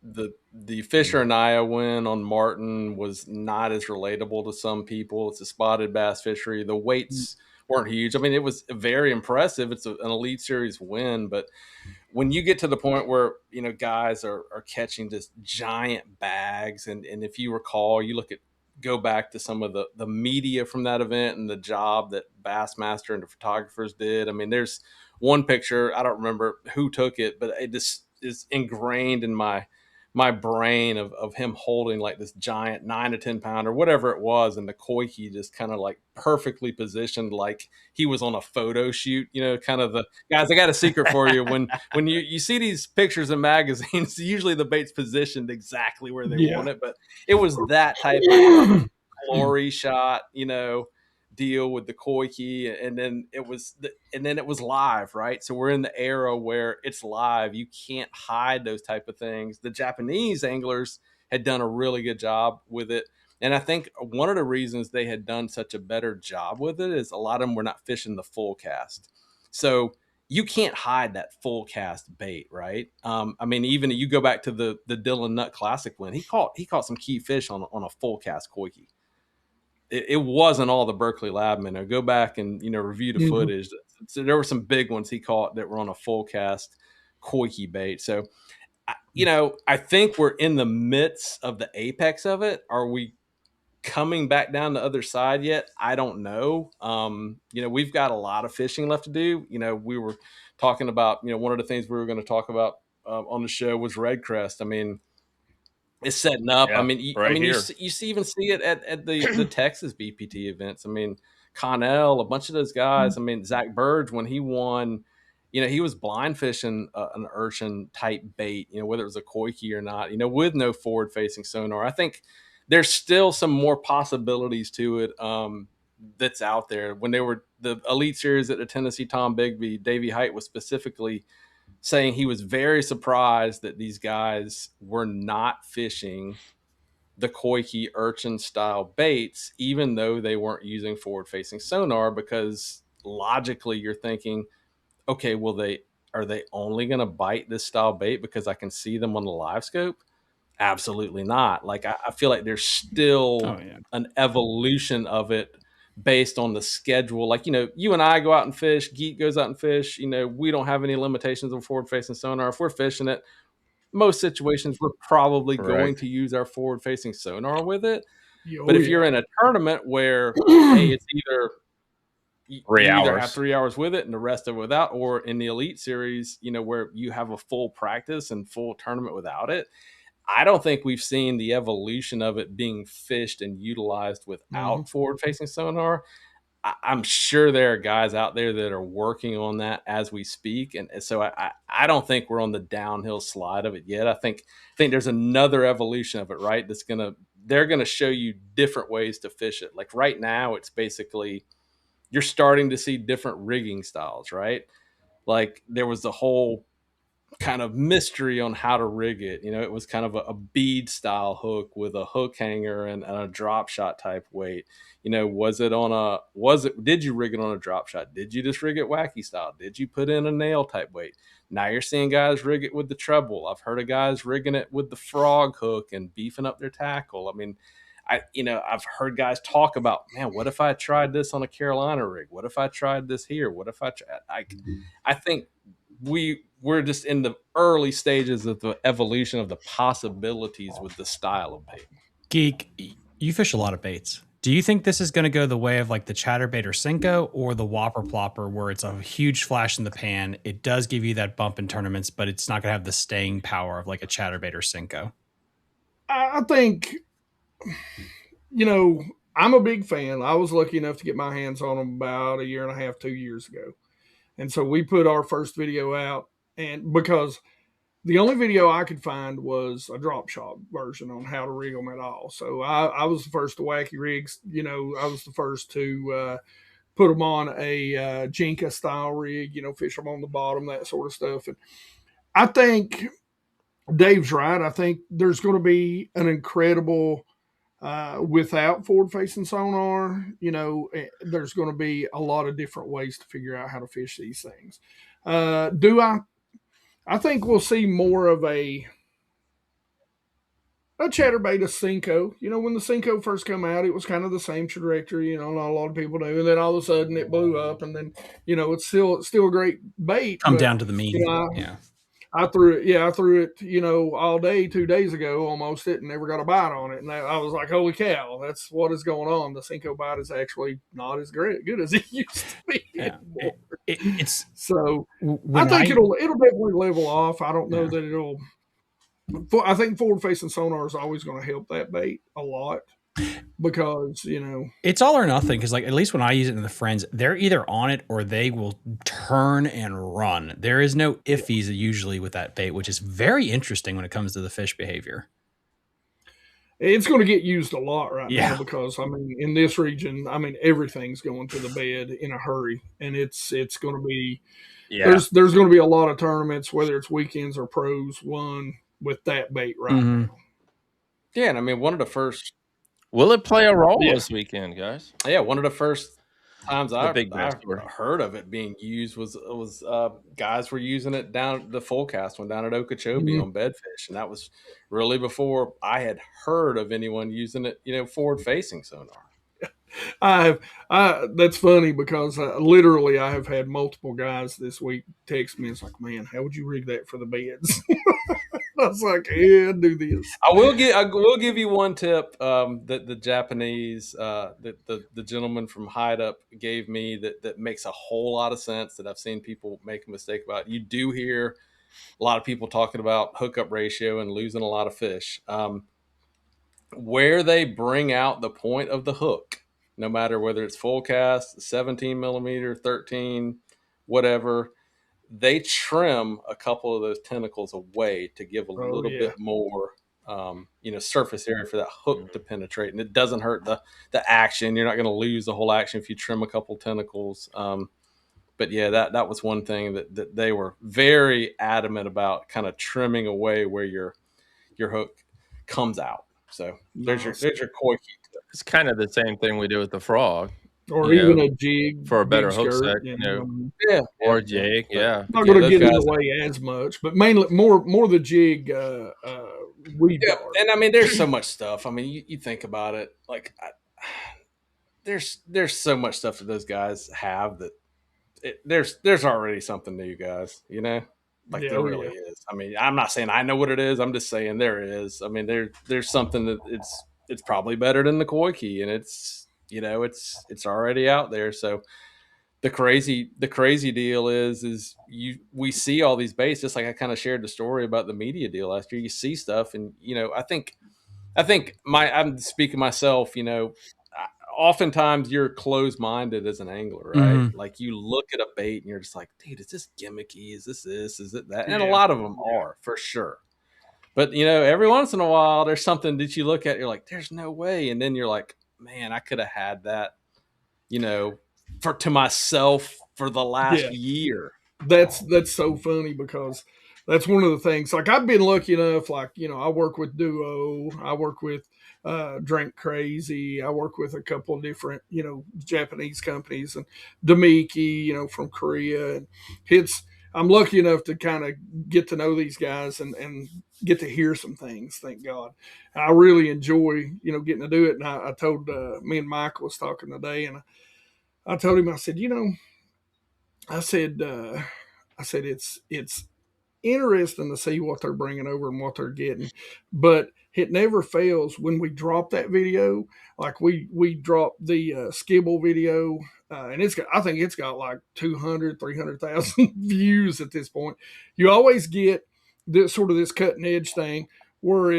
Fisher and Aya win on Martin was not as relatable to some people. It's a spotted bass fishery. The weights weren't huge. I mean, it was very impressive. It's an Elite Series win, but when you get to the point where, guys are catching just giant bags, and if you recall, go back to some of the media from that event and the job that Bassmaster and the photographers did. I mean, there's one picture, I don't remember who took it, but it just is ingrained in my brain of him holding like this giant 9 to 10 pounder, whatever it was, and the Coike just kind of like perfectly positioned, like he was on a photo shoot. Kind of the guys. I got a secret for you. When you see these pictures in magazines, usually the bait's positioned exactly where they want it, but it was that type of glory shot, deal with the Coike, and then it was live, right? So we're in the era where it's live. You can't hide those type of things. The Japanese anglers had done a really good job with it, and I think one of the reasons they had done such a better job with it is a lot of them were not fishing the full cast, so you can't hide that full cast bait, right? I mean, even you go back to the Dylan Nutt Classic win, he caught some key fish on a full cast Coike. It wasn't all the Berkeley Labman. Go back and review the footage. So there were some big ones he caught that were on a full cast Coike bait. So, I think we're in the midst of the apex of it. Are we coming back down the other side yet? I don't know. We've got a lot of fishing left to do. We were talking about one of the things we were going to talk about on the show was Redcrest. I mean, it's setting up. Yeah, I mean, you even see it at the Texas BPT events. I mean, Connell, a bunch of those guys. I mean, Zach Burge, when he won, he was blind fishing an urchin type bait, whether it was a Coike or not, with no forward facing sonar. I think there's still some more possibilities to it that's out there. When they were the Elite Series at the Tennessee Tom Bigby, Davey Height was specifically saying he was very surprised that these guys were not fishing the Coike urchin style baits, even though they weren't using forward facing sonar, because logically you're thinking, okay, well, are they only going to bite this style bait because I can see them on the live scope? Absolutely not. Like, I feel like there's still an evolution of it based on the schedule. Like, you and I go out and fish, Geek goes out and fish, we don't have any limitations on forward facing sonar. If we're fishing it, most situations we're probably going to use our forward facing sonar with it. But if you're in a tournament where, hey, it's either you either have 3 hours with it and the rest of it without, or in the Elite Series, where you have a full practice and full tournament without it, I don't think we've seen the evolution of it being fished and utilized without forward-facing sonar. I'm sure there are guys out there that are working on that as we speak, and so I don't think we're on the downhill slide of it yet. I think there's another evolution of it, right? They're gonna show you different ways to fish it. Like right now, it's basically you're starting to see different rigging styles, right? Like there was the whole kind of mystery on how to rig it. It was kind of a bead style hook with a hook hanger and a drop shot type weight. Did you rig it on a drop shot? Did you just rig it wacky style? Did you put in a nail type weight? Now you're seeing guys rig it with the treble. I've heard of guys rigging it with the frog hook and beefing up their tackle. I mean, I've heard guys talk about, man, what if I tried this on a Carolina rig? What if I tried this here? What if I think we're just in the early stages of the evolution of the possibilities with the style of bait. Geek, you fish a lot of baits. Do you think this is going to go the way of like the chatterbait or Cinco or the whopper plopper, where it's a huge flash in the pan? It does give you that bump in tournaments, but it's not going to have the staying power of like a chatterbait or Cinco. I think, I'm a big fan. I was lucky enough to get my hands on them about a year and a half, 2 years ago. And so we put our first video out, and because the only video I could find was a drop shot version on how to rig them at all. So I was the first to wacky rigs. I was the first to put them on a Jinka style rig, fish them on the bottom, that sort of stuff. And I think Dave's right. I think there's going to be an incredible without forward-facing sonar. There's going to be a lot of different ways to figure out how to fish these things. I think we'll see more of a chatterbait, a Cinco. When the Cinco first came out, it was kind of the same trajectory. Not a lot of people knew, and then all of a sudden it blew up, and then it's still a great bait. Come down to the mean. I threw it, all day 2 days ago, almost it, and never got a bite on it. And I was like, holy cow, that's what is going on. The Cinco bite is actually not as good as it used to be anymore. So I think it'll definitely level off. I don't know that it'll. I think forward-facing sonar is always going to help that bait a lot. Because it's all or nothing. Because like at least when I use it in the friends, they're either on it or they will turn and run. There is no iffies usually with that bait, which is very interesting when it comes to the fish behavior. It's going to get used a lot now because in this region, everything's going to the bed in a hurry, and it's going to be there's going to be a lot of tournaments, whether it's weekends or pros, won with that bait now. Yeah, and one of the first. Will it play a role this weekend, guys? Yeah, one of the first times I heard of it being used was guys were using it down the full cast one down at Okeechobee on bedfish, and that was really before I had heard of anyone using it, forward facing sonar. That's funny because literally I have had multiple guys this week text me. It's like, man, how would you rig that for the beds? I was like, yeah, do this. I will give you one tip that the Japanese, the gentleman from Hide Up gave me that makes a whole lot of sense that I've seen people make a mistake about. You do hear a lot of people talking about hookup ratio and losing a lot of fish. Where they bring out the point of the hook, no matter whether it's full cast, 17 millimeter, 13, whatever, they trim a couple of those tentacles away to give a little bit more, surface area for that hook to penetrate. And it doesn't hurt the action. You're not going to lose the whole action if you trim a couple tentacles. But yeah, that was one thing that they were very adamant about, kind of trimming away where your hook comes out. So there's your Coike. It's kind of the same thing we do with the frog. Or even a jig for a better hook set, or jig, Not going to get it away as much, but mainly more the jig. Weed guard. And there's so much stuff. You think about it, like there's so much stuff that those guys have that there's already something new, guys. There really is. I'm not saying I know what it is. I'm just saying there is. There's something that it's probably better than the Coike, and it's already out there. So the crazy deal is we see all these baits, just like I kind of shared the story about the media deal last year. You see stuff, and I think I'm speaking myself. Oftentimes you're closed minded as an angler, right? Mhm. Like you look at a bait and you're just like, dude, is this gimmicky? Is this? Is it that? And a lot of them are for sure. But every once in a while, there's something that you look at, you're like, there's no way, and then you're like, man, I could have had that, to myself for the last year. That's so funny because that's one of the things. Like I've been lucky enough, like I work with Duo, I work with Drink Crazy, I work with a couple of different Japanese companies, and Demiki, from Korea, and I'm lucky enough to kind of get to know these guys and get to hear some things. Thank God, and I really enjoy getting to do it. And I told me and Mike was talking today, and I told him, I said, I said, it's interesting to see what they're bringing over and what they're getting, but it never fails when we drop that video. Like we dropped the Skibble video, and I think it's got like 300,000 views at this point. You always get this sort of this cutting edge thing where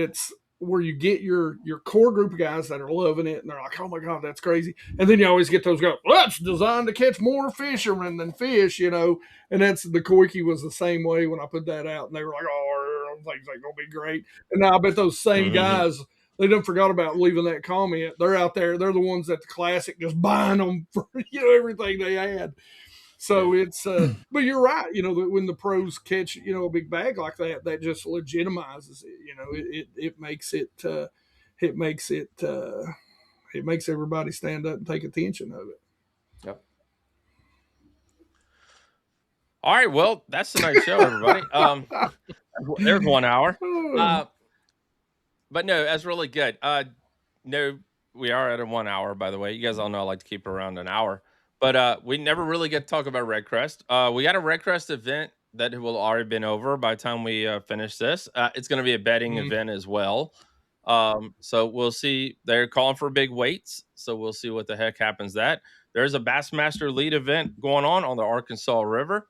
you get your core group of guys that are loving it and they're like, oh my God, that's crazy. And then you always get those guys, well, it's designed to catch more fishermen than fish, and that's the Coike was the same way when I put that out, and they were like, oh, things like gonna be great. And now I bet those same guys, they done forgot about leaving that comment. They're out there, they're the ones at the Classic just buying them for everything they had. So it's, but you're right. When the pros catch, a big bag like that, that just legitimizes it. It makes everybody stand up and take attention of it. Yep. All right. Well, that's tonight's show, everybody. There's 1 hour. But no, that's really good. No, we are at a 1 hour, by the way. You guys all know I like to keep it around an hour. But we never really get to talk about Redcrest. We got a Redcrest event that will already been over by the time we finish this. It's going to be a betting event as well. So we'll see. They're calling for big weights, so we'll see what the heck happens. There's a Bassmaster Lead event going on the Arkansas River.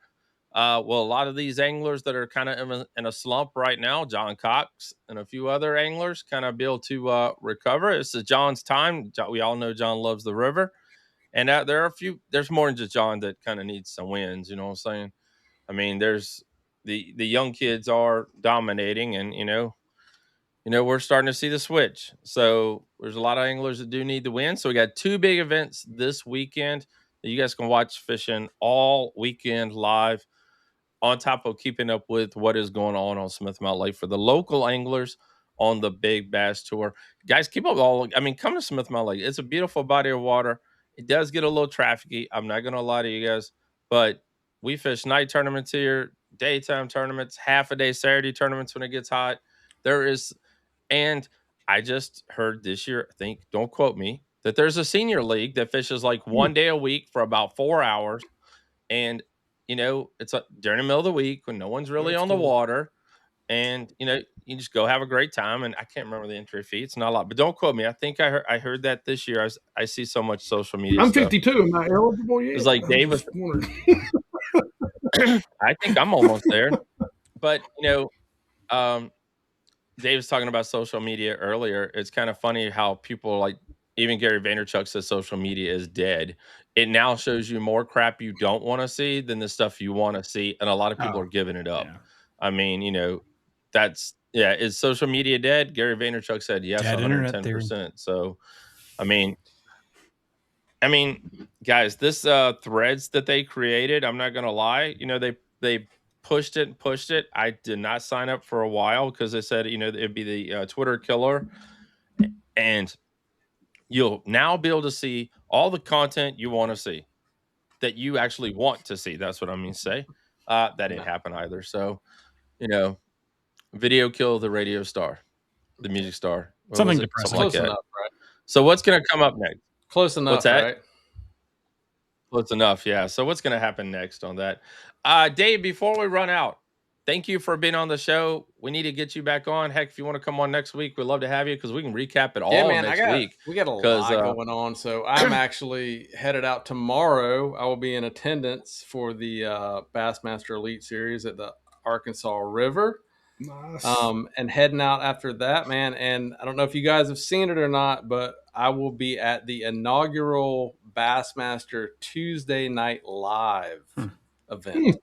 Well, a lot of these anglers that are kind of in a slump right now, John Cox and a few other anglers, kind of be able to recover. This is John's time. We all know John loves the river. And there's more than just John that kind of needs some wins. You know what I'm saying? I mean, there's the young kids are dominating, and we're starting to see the switch. So there's a lot of anglers that do need to win. So we got 2 big events this weekend that you guys can watch fishing all weekend live, on top of keeping up with what is going on Smith Mountain Lake for the local anglers on the Big Bass Tour. Guys, keep up come to Smith Mountain Lake. It's a beautiful body of water. It does get a little trafficy. I'm not going to lie to you guys, but we fish night tournaments here, daytime tournaments, half a day Saturday tournaments when it gets hot. And I just heard this year, I think, don't quote me, that there's a senior league that fishes like 1 day a week for about 4 hours. And, it's during the middle of the week when no one's really on the water. And, you just go have a great time. And I can't remember the entry fee. It's not a lot, but don't quote me. I think I heard that this year. I see so much social media I'm stuff. 52. Am I eligible yet? It's like Dave was I think I'm almost there. But, Dave was talking about social media earlier. It's kind of funny how people even Gary Vaynerchuk says social media is dead. It now shows you more crap you don't want to see than the stuff you want to see. And a lot of people are giving it up. Yeah. I mean, is social media dead? Gary Vaynerchuk said yes, 110%. So, I mean, guys, this threads that they created, I'm not going to lie, they pushed it. I did not sign up for a while because they said, it'd be the Twitter killer. And you'll now be able to see all the content you want to see, that you actually want to see. That's what I mean to say. That didn't happen either. So, video kill the radio star, the music star. Something depressing. Something like that. Enough, right? So what's going to come up next? Close enough, what's that? Right? Close enough, yeah. So what's going to happen next on that? Dave, before we run out, thank you for being on the show. We need to get you back on. Heck, if you want to come on next week, we'd love to have you because we can recap it all next week. We got a lot going on. So I'm actually headed out tomorrow. I will be in attendance for the Bassmaster Elite Series at the Arkansas River. Nice. And heading out after that, man. And I don't know if you guys have seen it or not, but I will be at the inaugural Bassmaster Tuesday Night Live event.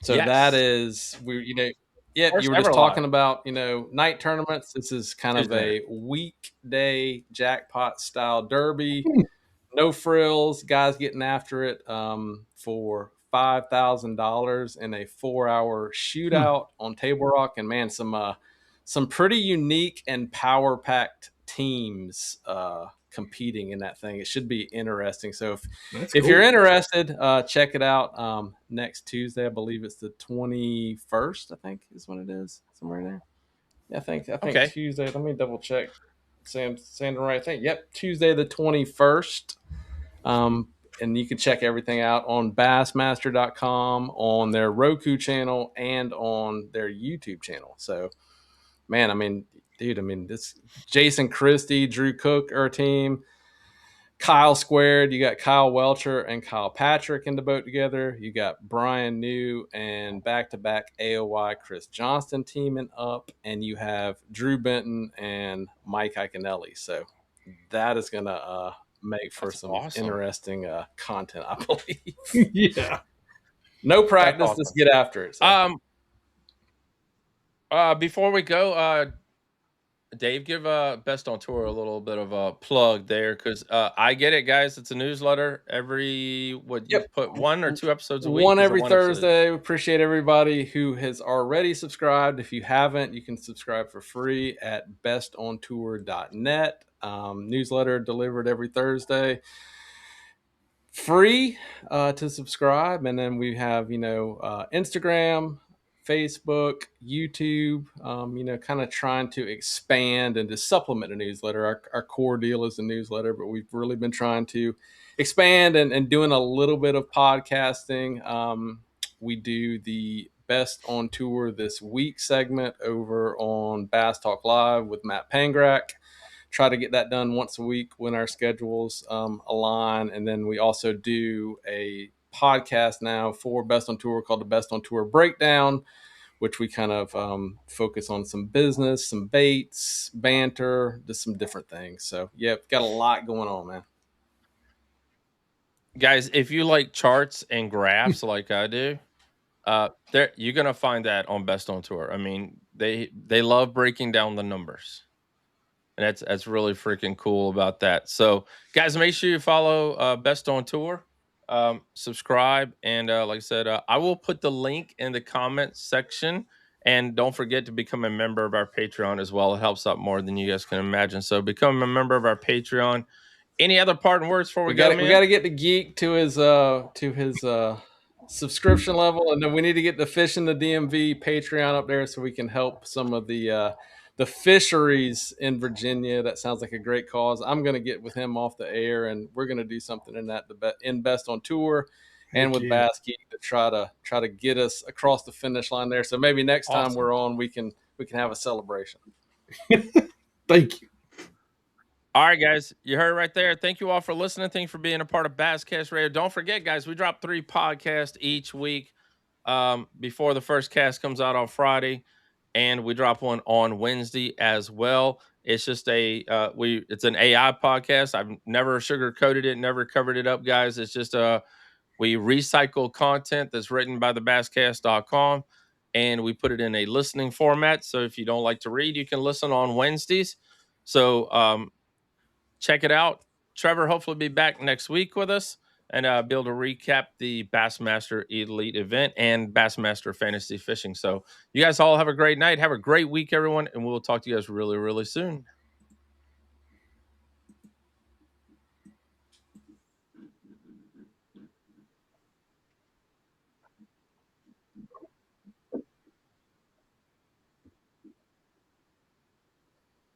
So that is, you were just talking about, night tournaments. This is kind of a weekday jackpot style derby. No frills, guys getting after it for $5,000 in a 4-hour shootout on Table Rock. And man, some pretty unique and power packed teams competing in that thing. It should be interesting. So if you're interested, check it out next Tuesday. I believe it's the 21st, I think is when it is, somewhere in there. Yeah, I think Tuesday. Let me double check. Saying right. I think, Tuesday the 21st. And you can check everything out on Bassmaster.com, on their Roku channel, and on their YouTube channel. So, man, this Jason Christie, Drew Cook, our team, Kyle Squared. You got Kyle Welcher and Kyle Patrick in the boat together. You got Brian New and back-to-back AOY Chris Johnston teaming up, and you have Drew Benton and Mike Iaconelli. So that is gonna make for interesting content, I believe. Yeah. No practice, let's get after it. So. Before we go, Dave, give Best on Tour a little bit of a plug there, because I get it, guys. It's a newsletter you put 1 or 2 episodes a week. One every Thursday. We appreciate everybody who has already subscribed. If you haven't, you can subscribe for free at bestontour.net. Newsletter delivered every Thursday, free to subscribe. And then we have Instagram, Facebook, YouTube, kind of trying to expand and to supplement a newsletter. Our core deal is a newsletter, but we've really been trying to expand and doing a little bit of podcasting. We do the Best on Tour This Week segment over on Bass Talk Live with Matt Pangrak. Try to get that done once a week when our schedules align. And then we also do a podcast now for Best on Tour called the Best on Tour Breakdown, which we kind of focus on some business, some baits, banter, just some different things. So got a lot going on, man. Guys, if you like charts and graphs like I do, you're gonna find that on Best on Tour. I mean, they love breaking down the numbers. And that's really freaking cool about that. So, guys, make sure you follow Best on Tour, subscribe, and like I said, I will put the link in the comments section. And don't forget to become a member of our Patreon as well. It helps out more than you guys can imagine. So, become a member of our Patreon. Any other parting words before we go? We got to get the geek to his subscription level, and then we need to get the Fish in the DMV Patreon up there so we can help some of the fisheries in Virginia. That sounds like a great cause. I'm going to get with him off the air, and we're going to do something in that in Best on Tour and with Bass Geek to try to get us across the finish line there. So maybe next time we're on, we can have a celebration. Thank you. All right, guys, you heard it right there. Thank you all for listening. Thank you for being a part of Basscast Radio. Don't forget, guys, we drop 3 podcasts each week before the first cast comes out on Friday. And we drop one on Wednesday as well. It's just it's an AI podcast. I've never sugarcoated it, never covered it up, guys. It's just we recycle content that's written by the basscast.com, and we put it in a listening format. So if you don't like to read, you can listen on Wednesdays. So check it out. Trevor hopefully be back next week with us and be able to recap the Bassmaster Elite event and Bassmaster Fantasy Fishing. So you guys all have a great night. Have a great week, everyone. And we'll talk to you guys really, really soon.